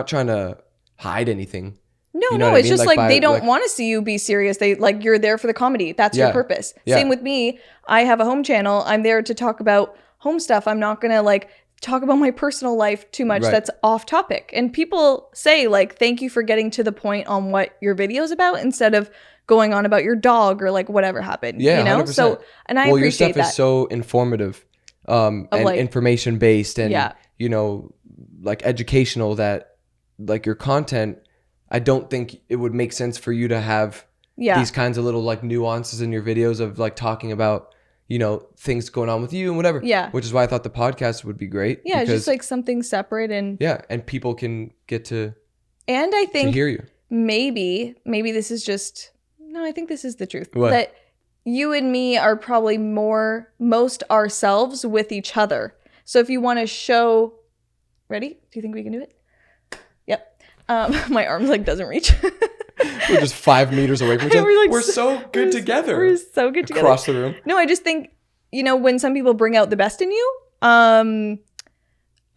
trying to hide anything. No, it's just like they don't want to see you be serious. They like you're there for the comedy. That's your purpose. Yeah. Same with me. I have a home channel. I'm there to talk about home stuff. I'm not going to like talk about my personal life too much. Right. That's off topic. And people say like, thank you for getting to the point on what your video is about instead of going on about your dog or like whatever happened. Yeah, 100%. So, and I appreciate that. Your stuff is so informative and like, information based and, like educational that like your content, I don't think it would make sense for you to have these kinds of little like nuances in your videos of like talking about, things going on with you and whatever. Yeah. Which is why I thought the podcast would be great. Yeah. Just like something separate and. Yeah. And people can get to. And I think. To hear you. Maybe this is just. No, I think this is the truth. What? That you and me are probably most ourselves with each other. So if you want to show. Ready? Do you think we can do it? Yep. My arms like doesn't reach. We're just 5 meters away from each other. We're so good together. We're so good together. Across the room. No, I just think, when some people bring out the best in you, I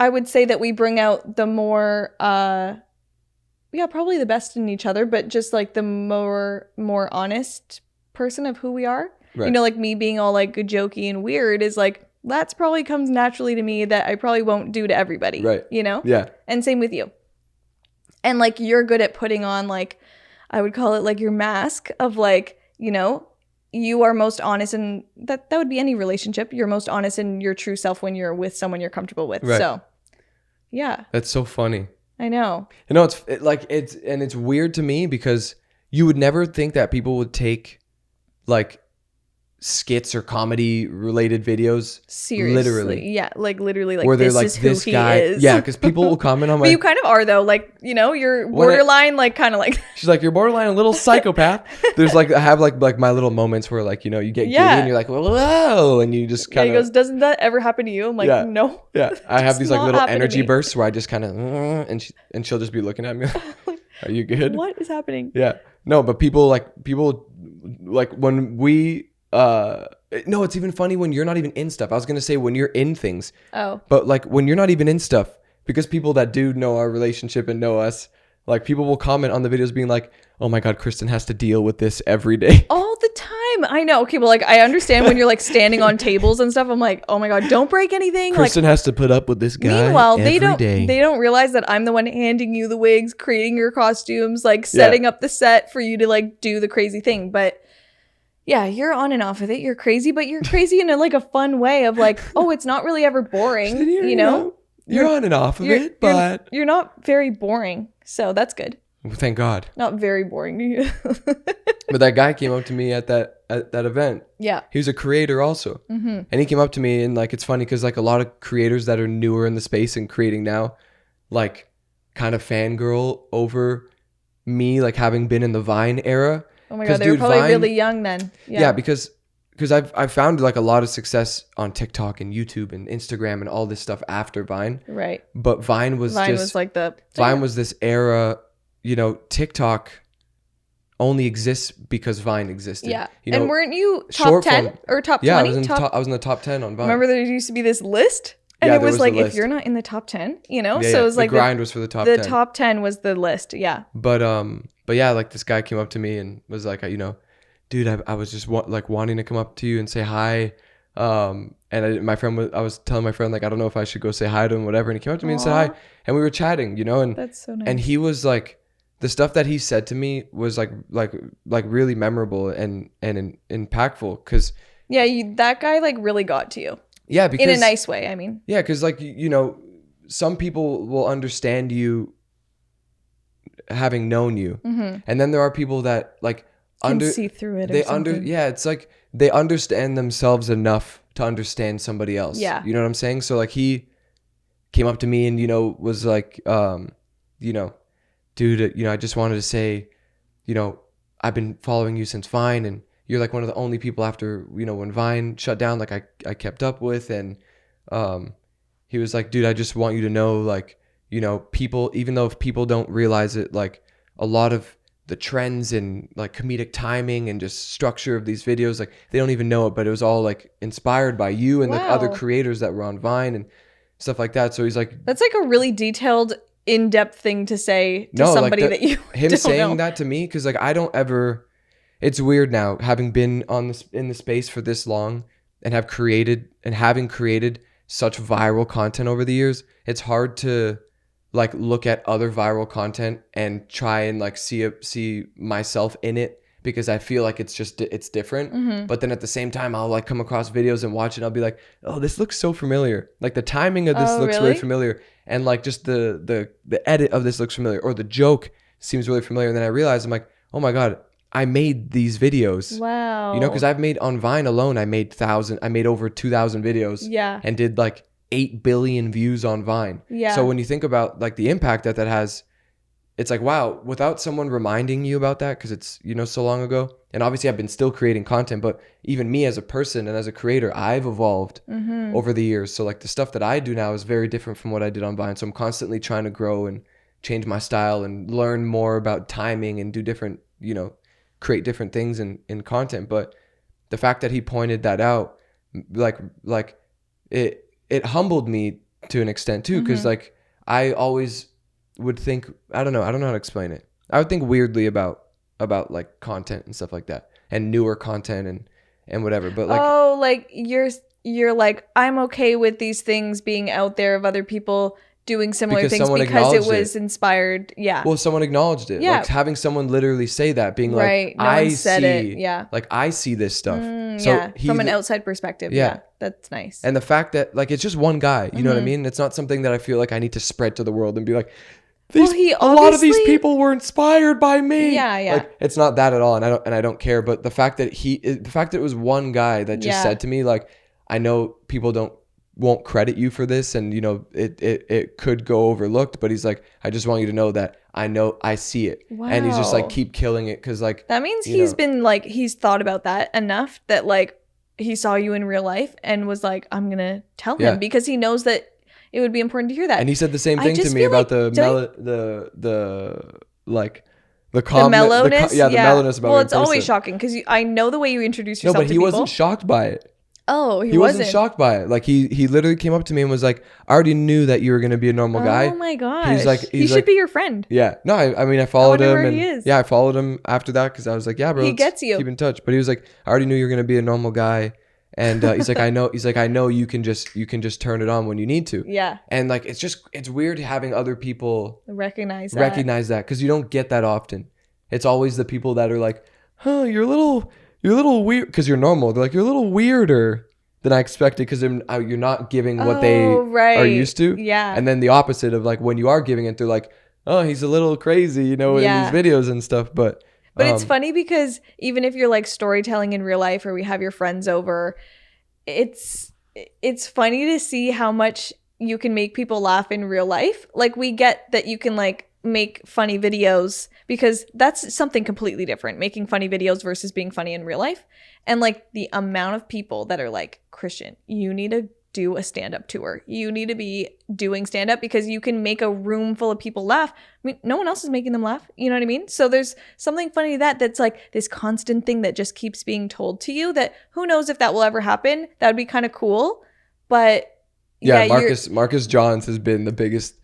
would say that we bring out the more, probably the best in each other, but just like the more honest person of who we are. Right. Like me being all like jokey and weird is like, that's probably comes naturally to me that I probably won't do to everybody. Right. Yeah. And same with you. And like you're good at putting on like, I would call it like your mask of like, you are most honest, and that would be any relationship. You're most honest in your true self when you're with someone you're comfortable with. Right. So, yeah. That's so funny. I know. It's weird to me because you would never think that people would take like skits or comedy related videos. Seriously. Literally. Yeah. Like literally like where they're this like, is who this he guy. is. Yeah. Because people will comment on my. But you kind of are though. Like, you know, you're borderline, like kind of like. She's like, you're borderline a little psychopath. There's like, I have like my little moments where like, you know, you get giddy and you're like, whoa. And you just kind of. He goes, doesn't that ever happen to you? I'm like, no. Yeah. I have these like little energy bursts where I just kind of, and she'll just be looking at me. Are you good? What is happening? Yeah. No, but people like when we no, it's even funny when you're not even in stuff. I was gonna say when you're in things. Oh. But like when you're not even in stuff, because people that do know our relationship and know us, like people will comment on the videos being like, oh my God, Kristen has to deal with this every day. All the time. I know. Okay, well, like I understand when you're like standing on tables and stuff. I'm like, oh my God, don't break anything. Kristen has to put up with this guy. Meanwhile, every day. They don't realize that I'm the one handing you the wigs, creating your costumes, like setting up the set for you to like do the crazy thing. But yeah, you're on and off with it. You're crazy, but you're crazy in a fun way of like, oh, it's not really ever boring, you know? You're on and off of it, but you're not very boring. So that's good. Well, thank God. Not very boring. But that guy came up to me at that event. Yeah. He was a creator also. Mm-hmm. And he came up to me and like, it's funny because like a lot of creators that are newer in the space and creating now, like kind of fangirl over me, like having been in the Vine era. Oh my God, they were probably Vine, really young then. Yeah, because I've found like a lot of success on TikTok and YouTube and Instagram and all this stuff after Vine. Right. But Vine was this era, you know, TikTok only exists because Vine existed. Yeah. You know, and weren't you top 10 or top 20? Yeah, I was in the top 10 on Vine. Remember there used to be this list? And it was like, if you're not in the top 10, you know? Yeah, so it was like the grind was for the top 10. The top 10 was the list. Yeah. But yeah, like this guy came up to me and was like, you know, dude, I was just wanting to come up to you and say hi. And I was telling my friend, like, I don't know if I should go say hi to him, whatever. And he came up to me and said hi. And we were chatting, you know, and that's so nice. And he was like, the stuff that he said to me was like really memorable and impactful. Cause yeah, that guy like really got to you. Yeah. Because in a nice way. I mean, yeah. Cause like, you know, some people will understand you having known you. Mm-hmm. And then there are people that like, can see through it. It's like they understand themselves enough to understand somebody else. Yeah. You know what I'm saying? So like he came up to me and, you know, was like, you know, dude, you know, I just wanted to say, you know, I've been following you since Vine and you're like one of the only people after, you know, when Vine shut down, like I kept up with. And he was like, dude, I just want you to know, like, you know, people, even though if people don't realize it, like a lot of the trends and like comedic timing and just structure of these videos, like they don't even know it, but it was all like inspired by you and like other creators that were on Vine and stuff like that. So he's like, that's like a really detailed, in-depth thing to say to somebody that you him don't saying know. That to me, because like I don't ever, it's weird now having been in the space for this long and having created such viral content over the years. It's hard to like look at other viral content and try and like see myself in it, because I feel like it's different. Mm-hmm. But then at the same time, I'll like come across videos and watch it and I'll be like, oh, this looks so familiar. Like the timing of this looks really familiar. And like just the edit of this looks familiar, or the joke seems really familiar. And then I realized, I'm like, oh my God, I made these videos. Wow. You know, because I've made on Vine alone, I made over 2,000 videos. Yeah. And did like 8 billion views on Vine. Yeah. So when you think about like the impact that has, it's like, wow, without someone reminding you about that, because it's, you know, so long ago. And obviously I've been still creating content, but even me as a person and as a creator, I've evolved over the years. So like the stuff that I do now is very different from what I did on Vine. So I'm constantly trying to grow and change my style and learn more about timing and do different, you know, create different things in content. But the fact that he pointed that out, like it humbled me to an extent too, because like I always would think, I don't know how to explain it. I would think weirdly about like content and stuff like that, and newer content and whatever. But like, like you're like, I'm okay with these things being out there of other people doing similar things because it was inspired. Yeah. Well, someone acknowledged it. Yeah. Like having someone literally say that, being like, right. No one said it. Yeah. Like I see this stuff. So yeah. From an outside perspective. Yeah. That's nice. And the fact that like, it's just one guy, you know what I mean? It's not something that I feel like I need to spread to the world and be like, a lot of these people were inspired by me. Yeah, yeah. Like, it's not that at all, and I don't care. But the fact that it was one guy that just said to me, like, I know people won't credit you for this, and you know it could go overlooked, but he's like, I just want you to know that I see it. Wow. And he's just like, keep killing it, because like that means he's thought about that enough that like he saw you in real life and was like, I'm gonna tell him, because he knows that it would be important to hear that. And he said the same thing to me about the mellowness about. Well, it's always shocking because I know the way you introduce yourself. No, but he wasn't shocked by it. Oh, he wasn't shocked by it. Like he literally came up to me and was like, I already knew that you were gonna be a normal guy. Oh my gosh. He should be your friend. Yeah. No, I mean I followed him, and he is. I followed him after that because I was like, yeah, bro, he gets you. Keep in touch. But he was like, I already knew you were gonna be a normal guy. And he's like, I know you can just turn it on when you need to. Yeah. And like, it's weird having other people recognize that because you don't get that often. It's always the people that are like, huh, you're a little weird, because you're normal. They're like, you're a little weirder than I expected, because you're not giving what they are used to. Yeah. And then the opposite of like when you are giving it, they're like, oh, he's a little crazy, you know, in these videos and stuff. But it's funny because even if you're like storytelling in real life, or we have your friends over, it's funny to see how much you can make people laugh in real life. Like, we get that you can like make funny videos, because that's something completely different, making funny videos versus being funny in real life. And like the amount of people that are like, Christian, you need to do a stand-up tour. You need to be doing stand-up, because you can make a room full of people laugh. I mean, no one else is making them laugh. You know what I mean? So there's something funny that's like this constant thing that just keeps being told to you, that who knows if that will ever happen. That would be kind of cool. But yeah, Marcus Johns has been the biggest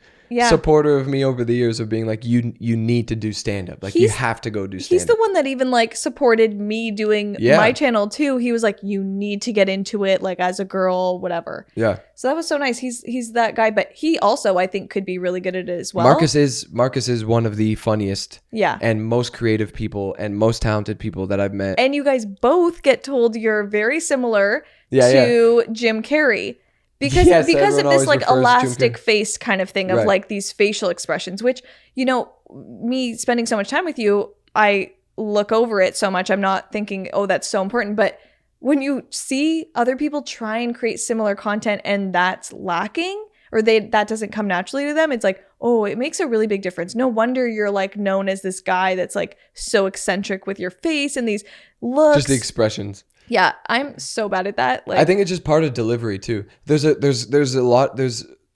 supporter of me over the years, of being like, you need to do stand-up. Like, you have to go do stand-up. He's the one that even like supported me doing my channel too. He was like, you need to get into it, like as a girl, whatever. Yeah. So that was so nice. He's that guy, but he also, I think, could be really good at it as well. Marcus is one of the funniest and most creative people and most talented people that I've met. And you guys both get told you're very similar to Jim Carrey. Because of this like elastic face kind of thing of like these facial expressions, which, you know, me spending so much time with you, I look over it so much. I'm not thinking, oh, that's so important. But when you see other people try and create similar content and that's lacking, or that doesn't come naturally to them, it's like, oh, it makes a really big difference. No wonder you're like known as this guy that's like so eccentric with your face and these looks. Just the expressions. Yeah, I'm so bad at that. Like, I think it's just part of delivery too. There's a lot.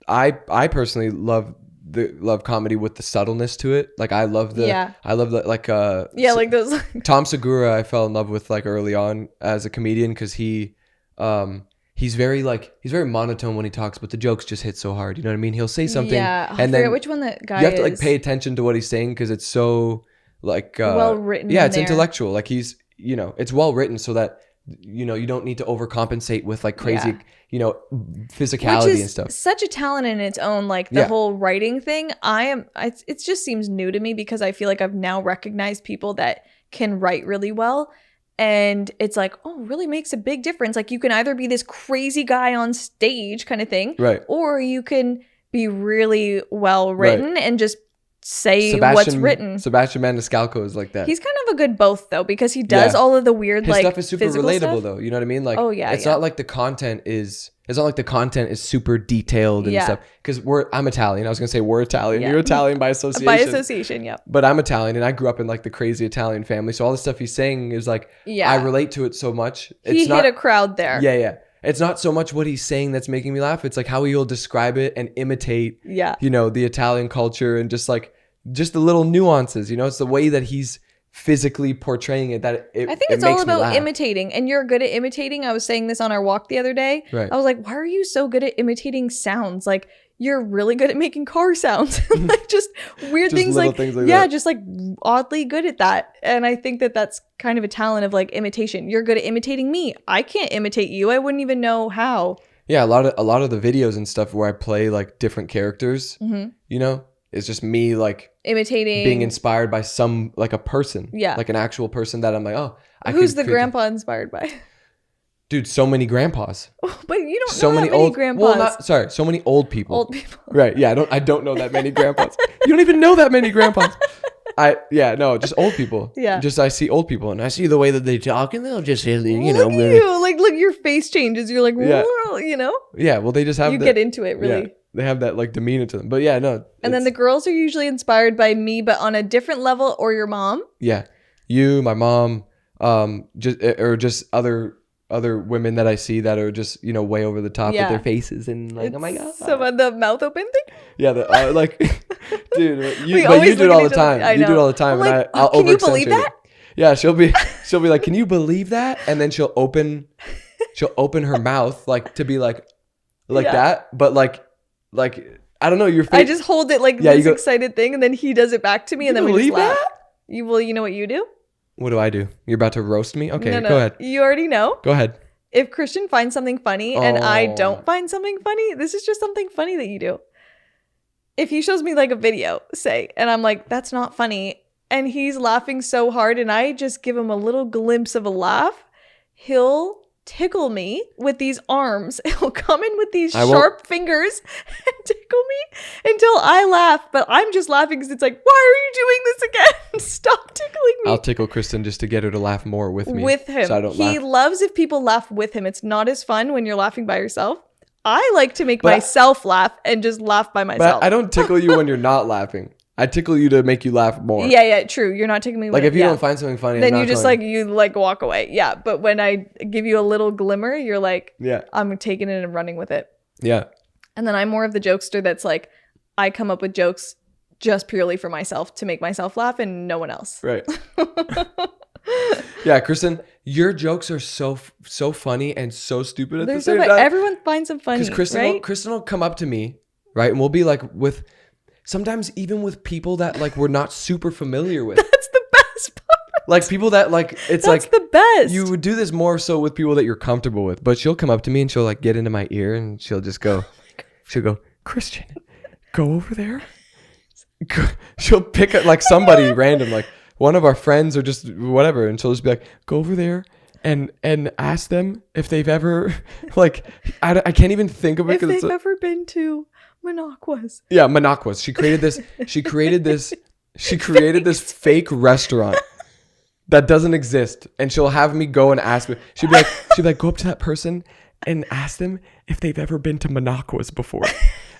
I personally love comedy with the subtleness to it. Like, I love the like like those Tom Segura I fell in love with like early on as a comedian, because he's very monotone when he talks, but the jokes just hit so hard. You know what I mean? He'll say something, and then which one that guy you have to like pay attention to what he's saying, because it's so like well written. Yeah, it's intellectual. Like, he's, you know, it's well written so that, you know, you don't need to overcompensate with like crazy, you know, physicality and stuff. Such a talent in its own, like the whole writing thing. It just seems new to me, because I feel like I've now recognized people that can write really well. And it's like, oh, really makes a big difference. Like, you can either be this crazy guy on stage kind of thing, or you can be really well written and just say what's written. Sebastian Maniscalco is like that. He's kind of a good both though, because he does all of the weird his like stuff is super relatable stuff. Though. You know what I mean? Like, it's not like the content is. It's not like the content is super detailed and stuff. Because I'm Italian. I was gonna say we're Italian. You're Italian by association. By association, yeah. But I'm Italian, and I grew up in like the crazy Italian family. So all the stuff he's saying is like, I relate to it so much. He hit a crowd there. Yeah. It's not so much what he's saying that's making me laugh. It's like how he'll describe it and imitate. You know, the Italian culture, and just the little nuances. You know, it's the way that he's physically portraying it that I think it's all about imitating, and you're good at imitating. I was saying this on our walk the other day. I was like, why are you so good at imitating sounds? Like, you're really good at making car sounds. Like, just weird things like that. Just like oddly good at that. And I think that's kind of a talent of like imitation. You're good at imitating me. I can't imitate you. I wouldn't even know how. Yeah, a lot of the videos and stuff where I play like different characters, you know, it's just me like imitating, being inspired by some like a person, like an actual person that I'm like, oh, who's the grandpa inspired by? Dude, so many grandpas. But you don't know that many grandpas. Well, so many old people. Old people. Right. Yeah, I don't know that many grandpas. You don't even know that many grandpas. Just old people. Yeah. Just I see old people and I see the way that they talk and they'll just say, look at you. Like, look, your face changes. You're like, whoa, Yeah, well, they just have get into it, really. Yeah, they have that like demeanor to them. But yeah, no. And then the girls are usually inspired by me, but on a different level, or your mom. Yeah. You, my mom, just other women that I see that are just, way over the top with their faces and like, oh my God. Some of the mouth open thing? Yeah, dude, you do it all the time. You do it all the time. Like, I'll can you believe that? Yeah, she'll be like, can you believe that? And then she'll open her mouth like to be like that. But like, I don't know, your face. I just hold it like this excited thing and then he does it back to me and then we just laugh. You know what you do? What do I do? You're about to roast me? Okay, go ahead. You already know. Go ahead. If Christian finds something funny and I don't find something funny, this is just something funny that you do. If he shows me like a video, say, and I'm like, that's not funny, and he's laughing so hard and I just give him a little glimpse of a laugh, he'll tickle me with these arms. He'll come in with these sharp fingers and tickle me until I laugh. But I'm just laughing because it's like, why are you doing this again? Stop tickling me. I'll tickle Kristen just to get her to laugh more with me. With him. So I don't he loves if people laugh with him. It's not as fun when you're laughing by yourself. I like to make myself laugh and just laugh by myself. But I don't tickle you when you're not laughing. I tickle you to make you laugh more. Yeah, true. You're not tickling me. Like if you don't find something funny, then you just walk away. Yeah, but when I give you a little glimmer, you're like, I'm taking it and running with it. Yeah. And then I'm more of the jokester that's like, I come up with jokes just purely for myself to make myself laugh and no one else. Right. Yeah, Kristen, your jokes are so funny and so stupid at the same time. Everyone finds them funny, because Kristen will come up to me, right, and we'll be like sometimes even with people that like we're not super familiar with. That's the best part. Like people that like it's That's the best. You would do this more so with people that you're comfortable with. But she'll come up to me and she'll like get into my ear and she'll just go, Christian, go over there. She'll pick up like somebody random, like one of our friends or just whatever, and she'll just be like, go over there and ask them if they've ever like I can't even think of it. If they've ever been to Minocqua's. Yeah, Minocqua's. She created this fake restaurant that doesn't exist, and she'll have me go and ask me. She'll be like, go up to that person and ask them if they've ever been to Minocqua's before,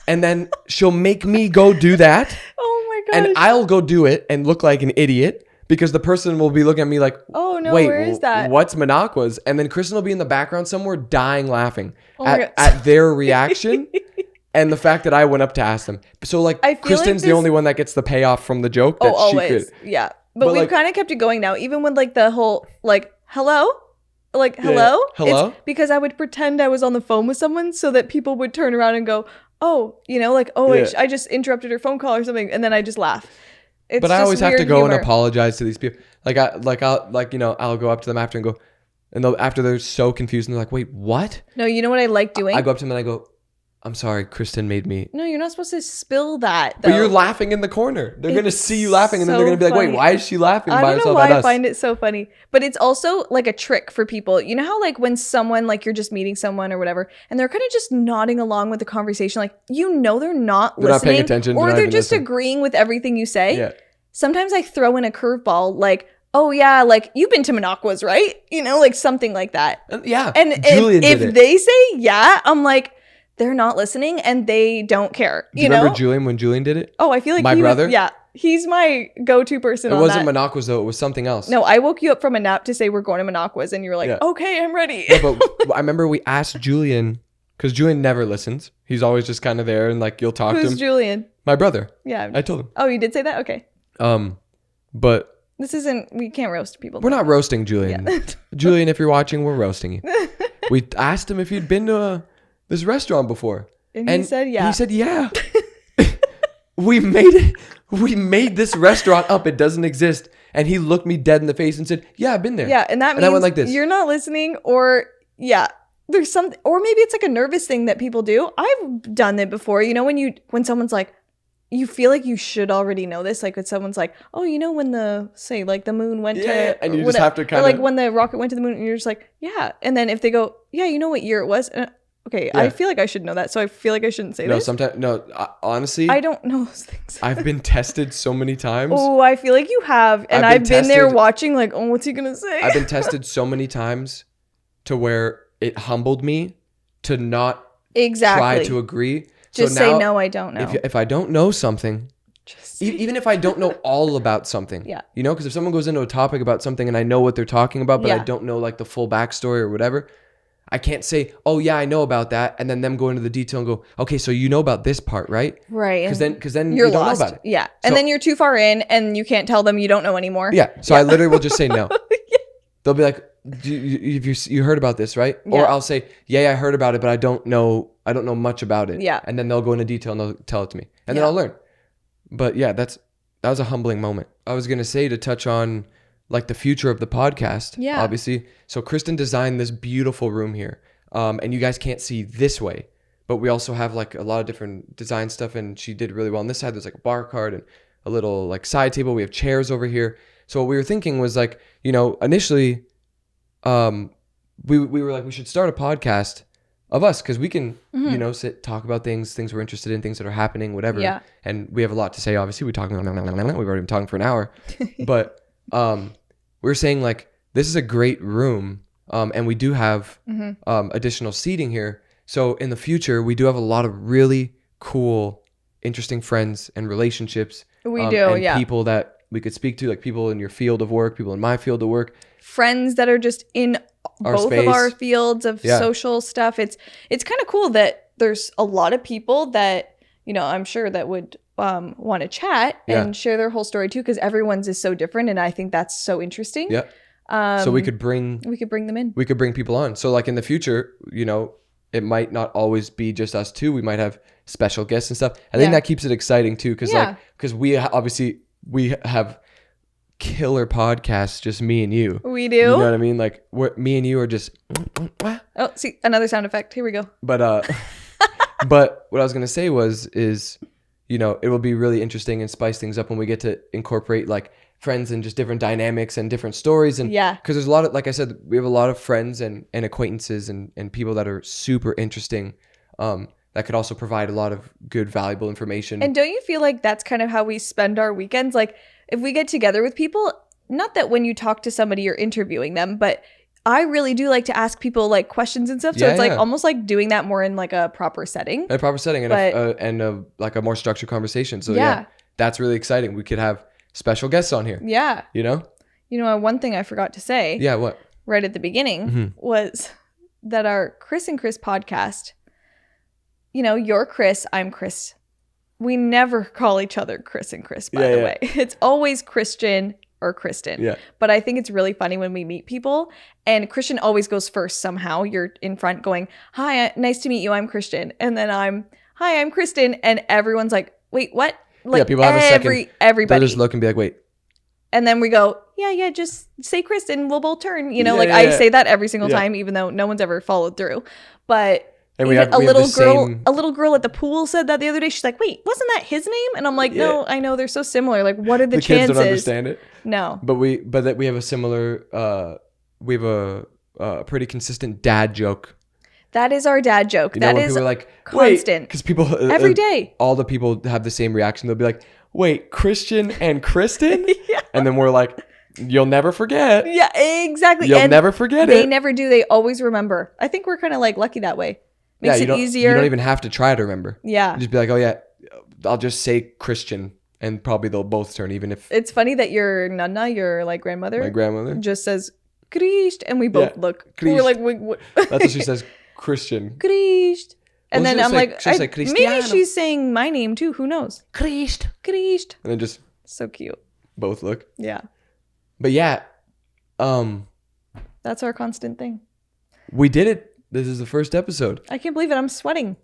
and then she'll make me go do that. Oh my gosh! And I'll go do it and look like an idiot because the person will be looking at me like, oh no, wait, where is that? What's Minocqua's? And then Kristen will be in the background somewhere dying laughing at their reaction. And the fact that I went up to ask them. So, like, Kristen's the only one that gets the payoff from the joke. That always. Yeah. But we've kind of kept it going now. Even with, like, the whole, like, hello? Like, hello? Yeah. Hello? It's because I would pretend I was on the phone with someone so that people would turn around and go, oh, like, I just interrupted her phone call or something. And then I just laugh. But I always have to go and apologize to these people. I'll go up to them after and go, and after they're so confused and they're like, wait, what? No, you know what I like doing? I go up to them and I go, I'm sorry, Kristen made me. No, you're not supposed to spill that, though. But you're laughing in the corner. They're going to see you laughing and then they're going to be like, wait, why is she laughing by herself? I don't know why I find it so funny. But it's also like a trick for people. You know how like when someone, like you're just meeting someone or whatever, and they're kind of just nodding along with the conversation, like, they're not listening. Not paying attention. Or they're just agreeing with everything you say. Yeah. Sometimes I throw in a curveball like, oh yeah, like you've been to Minocqua's, right? Like something like that. Yeah. And if they say yeah, I'm like, they're not listening and they don't care. Do you remember Julian when Julian did it? Oh, I feel like my brother? He's my go-to person on that. It wasn't Minocqua's though, it was something else. No, I woke you up from a nap to say we're going to Minocqua's and you were like, okay, I'm ready. No, but I remember we asked Julian, because Julian never listens. He's always just kind of there and like you'll talk to him. Who's Julian? My brother. Yeah. I told him. Oh, you did say that? Okay. But we can't roast people. We're not roasting Julian. Yeah. Julian, if you're watching, we're roasting you. We asked him if he'd been to this restaurant before. And he said yeah. He said yeah. We made this restaurant up. It doesn't exist. And he looked me dead in the face and said, yeah, I've been there. Yeah, and that means I went like this. You're not listening, or there's something, or maybe it's like a nervous thing that people do. I've done it before. When someone's like, you feel like you should already know this. Like when someone's like, oh, you know, when the moon went to, and you just have to kind of like when the rocket went to the moon, and you're just like, yeah. And then if they go, yeah, you know what year it was? Okay, I feel like I should know that, so I feel like I shouldn't say this. Honestly, I don't know those things. I've been tested so many times. Oh, I feel like you have, and I've been there watching, like, oh, what's he gonna say? I've been tested so many times to where it humbled me to not try to agree. Just say no, I don't know. If I don't know something, even if I don't know all about something, you know, because if someone goes into a topic about something and I know what they're talking about, but I don't know like the full backstory or whatever, I can't say, oh yeah, I know about that, and then them go into the detail and go, okay, so you know about this part, right? Right. Because then you don't know about it. Yeah. And then you're too far in, and you can't tell them you don't know anymore. Yeah. So I literally will just say no. They'll be like, you heard about this, right? Yeah. Or I'll say, yeah, I heard about it, but I don't know much about it. Yeah. And then they'll go into detail and they'll tell it to me, and then I'll learn. But yeah, that was a humbling moment. I was gonna say, to touch on like the future of the podcast. Yeah. Obviously. So Kristen designed this beautiful room here. And you guys can't see this way, but we also have like a lot of different design stuff, and she did really well. On this side, there's like a bar cart and a little like side table. We have chairs over here. So what we were thinking was like, you know, initially, we were like, we should start a podcast of us, because we can, you know, talk about things we're interested in, things that are happening, whatever. Yeah. And we have a lot to say. Obviously, we've already been talking for an hour, but we're saying like, this is a great room. And we do have additional seating here. So in the future, we do have a lot of really cool, interesting friends and relationships. We do, and people that we could speak to, like people in your field of work, people in my field of work. Friends that are just in both of our fields of social stuff. It's kind of cool that there's a lot of people that, you know, I'm sure that would want to chat and share their whole story too, because everyone's is so different. And I think that's so interesting. Yeah. So we could bring them in. We could bring people on. So like in the future, you know, it might not always be just us two. We might have special guests and stuff. I think that keeps it exciting too, because we have killer podcasts, just me and you. We do. You know what I mean? Like me and you are just. Oh, see, another sound effect. Here we go. But but what I was gonna say is, you know, it will be really interesting and spice things up when we get to incorporate like friends and just different dynamics and different stories. And because there's a lot of, like I said, we have a lot of friends and acquaintances and people that are super interesting, that could also provide a lot of good, valuable information. And don't you feel like that's kind of how we spend our weekends? Like if we get together with people, not that when you talk to somebody you're interviewing them, but I really do like to ask people like questions and stuff. So it's like almost like doing that more in like a proper setting. A proper setting and like a more structured conversation. So that's really exciting. We could have special guests on here. Yeah. You know, one thing I forgot to say. Yeah, what? Right at the beginning was that our Kris and Kris podcast, you know, you're Kris, I'm Kris. We never call each other Kris and Kris, by the way. It's always Christian or Kristen. Yeah. But I think it's really funny when we meet people, and Christian always goes first somehow. You're in front going, hi, nice to meet you, I'm Christian. And then hi, I'm Kristen. And everyone's like, wait, what? Like people have a second. Everybody. They'll just look and be like, wait. And then we go, yeah, just say Kristen, we'll both turn. You know, I say that every single time, even though no one's ever followed through. But a little girl at the pool said that the other day. She's like, wait, wasn't that his name? And I'm like, no, I know, they're so similar. Like, what are the chances? Kids don't understand it. No. But that we have a similar, we have a pretty consistent dad joke. That is our dad joke. You know, that is like, constant. Because people every day, all the people have the same reaction. They'll be like, wait, Christian and Kristen? And then we're like, you'll never forget. Yeah, exactly. You'll never forget it. They never do. They always remember. I think we're kind of like lucky that way. Makes it easier. You don't even have to try to remember. Yeah. You just be like, oh yeah, I'll just say Christian, and probably they'll both turn, even if. It's funny that your nana, your like grandmother. My grandmother. Just says Krist, and we both look. Krist. We're like, what? That's what she says. Christian. Krist. And then I'm like, maybe she's saying my name too. Who knows? Krist. Krist. And then just. So cute. Both look. Yeah. But yeah. That's our constant thing. We did it. This is the first episode. I can't believe it. I'm sweating.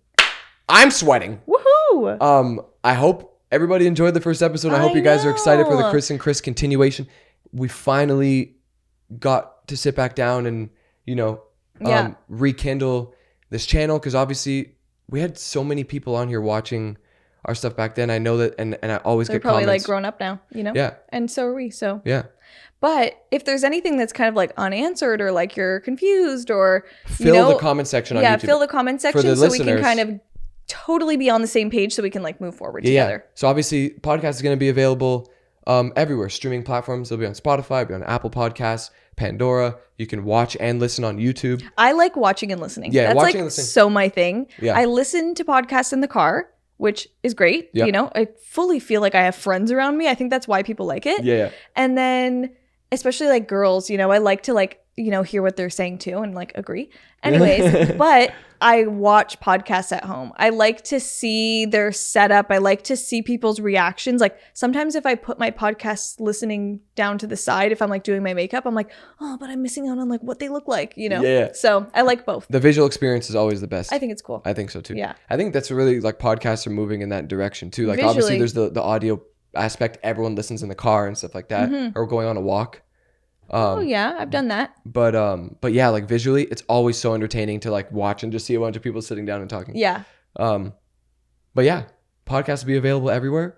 I'm sweating. Woohoo. I hope everybody enjoyed the first episode. I hope you guys are excited for the Kris and Kris continuation. We finally got to sit back down and, you know, rekindle this channel, because obviously we had so many people on here watching our stuff back then. I know that, and I always They're get probably comments. like grown up now, you know? Yeah. And so are we. So yeah. But if there's anything that's kind of like unanswered or like you're confused or fill the comment section on YouTube. Yeah, fill the comment section so listeners. We can kind of totally be on the same page so we can like move forward together. Yeah. So obviously podcast is going to be available everywhere. Streaming platforms. They'll be on Spotify, be on Apple Podcasts, Pandora. You can watch and listen on YouTube. I like watching and listening. Yeah, that's watching like and listening. So my thing. Yeah. I listen to podcasts in the car, which is great. Yep. You know, I fully feel like I have friends around me. I think that's why people like it. Yeah. And then especially like girls, you know, I like to like, you know, hear what they're saying too and like agree. Anyways, but I watch podcasts at home. I like to see their setup. I like to see people's reactions. Like sometimes if I put my podcast listening down to the side, if I'm like doing my makeup, I'm like, oh, but I'm missing out on like what they look like, you know? Yeah. So I like both. The visual experience is always the best. I think it's cool. I think so too. Yeah. I think that's really like podcasts are moving in that direction too. Like Visually. obviously there's the audio aspect. Everyone listens in the car and stuff like that, or going on a walk. Oh yeah, I've done that. But yeah, like visually, it's always so entertaining to like watch and just see a bunch of people sitting down and talking. Yeah. But yeah, podcasts will be available everywhere.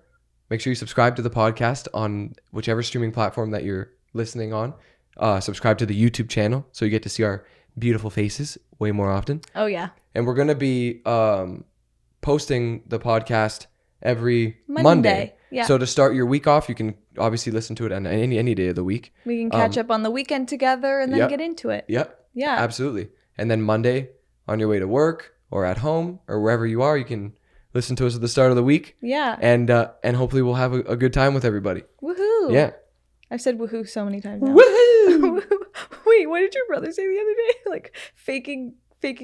Make sure you subscribe to the podcast on whichever streaming platform that you're listening on. Subscribe to the YouTube channel so you get to see our beautiful faces way more often. Oh yeah. And we're gonna be posting the podcast every Monday. Yeah. So to start your week off, you can obviously listen to it on any day of the week. We can catch up on the weekend together and then get into it. Yep. Yeah. Absolutely. And then Monday, on your way to work or at home or wherever you are, you can listen to us at the start of the week. Yeah. And hopefully we'll have a good time with everybody. Woohoo. Yeah. I've said woohoo so many times now. Woohoo! Wait, what did your brother say the other day? Like faking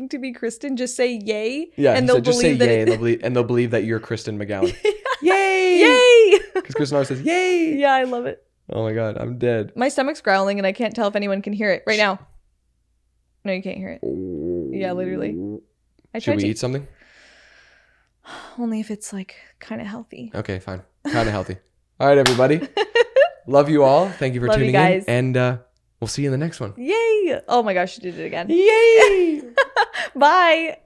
to be Kristen, just say yay. Yeah, and they'll just say believe yay and they'll believe that you're Kristen McGowan. Yay! Yay! Because Kristen always says yay. Yeah, I love it. Oh my god, I'm dead. My stomach's growling and I can't tell if anyone can hear it right now. No, you can't hear it. Yeah, literally. Should we eat something? Only if it's like kind of healthy. Okay, fine. Kind of healthy. All right, everybody. Love you all. Thank you for tuning in. And we'll see you in the next one. Yay! Oh my gosh, you did it again. Yay! Bye.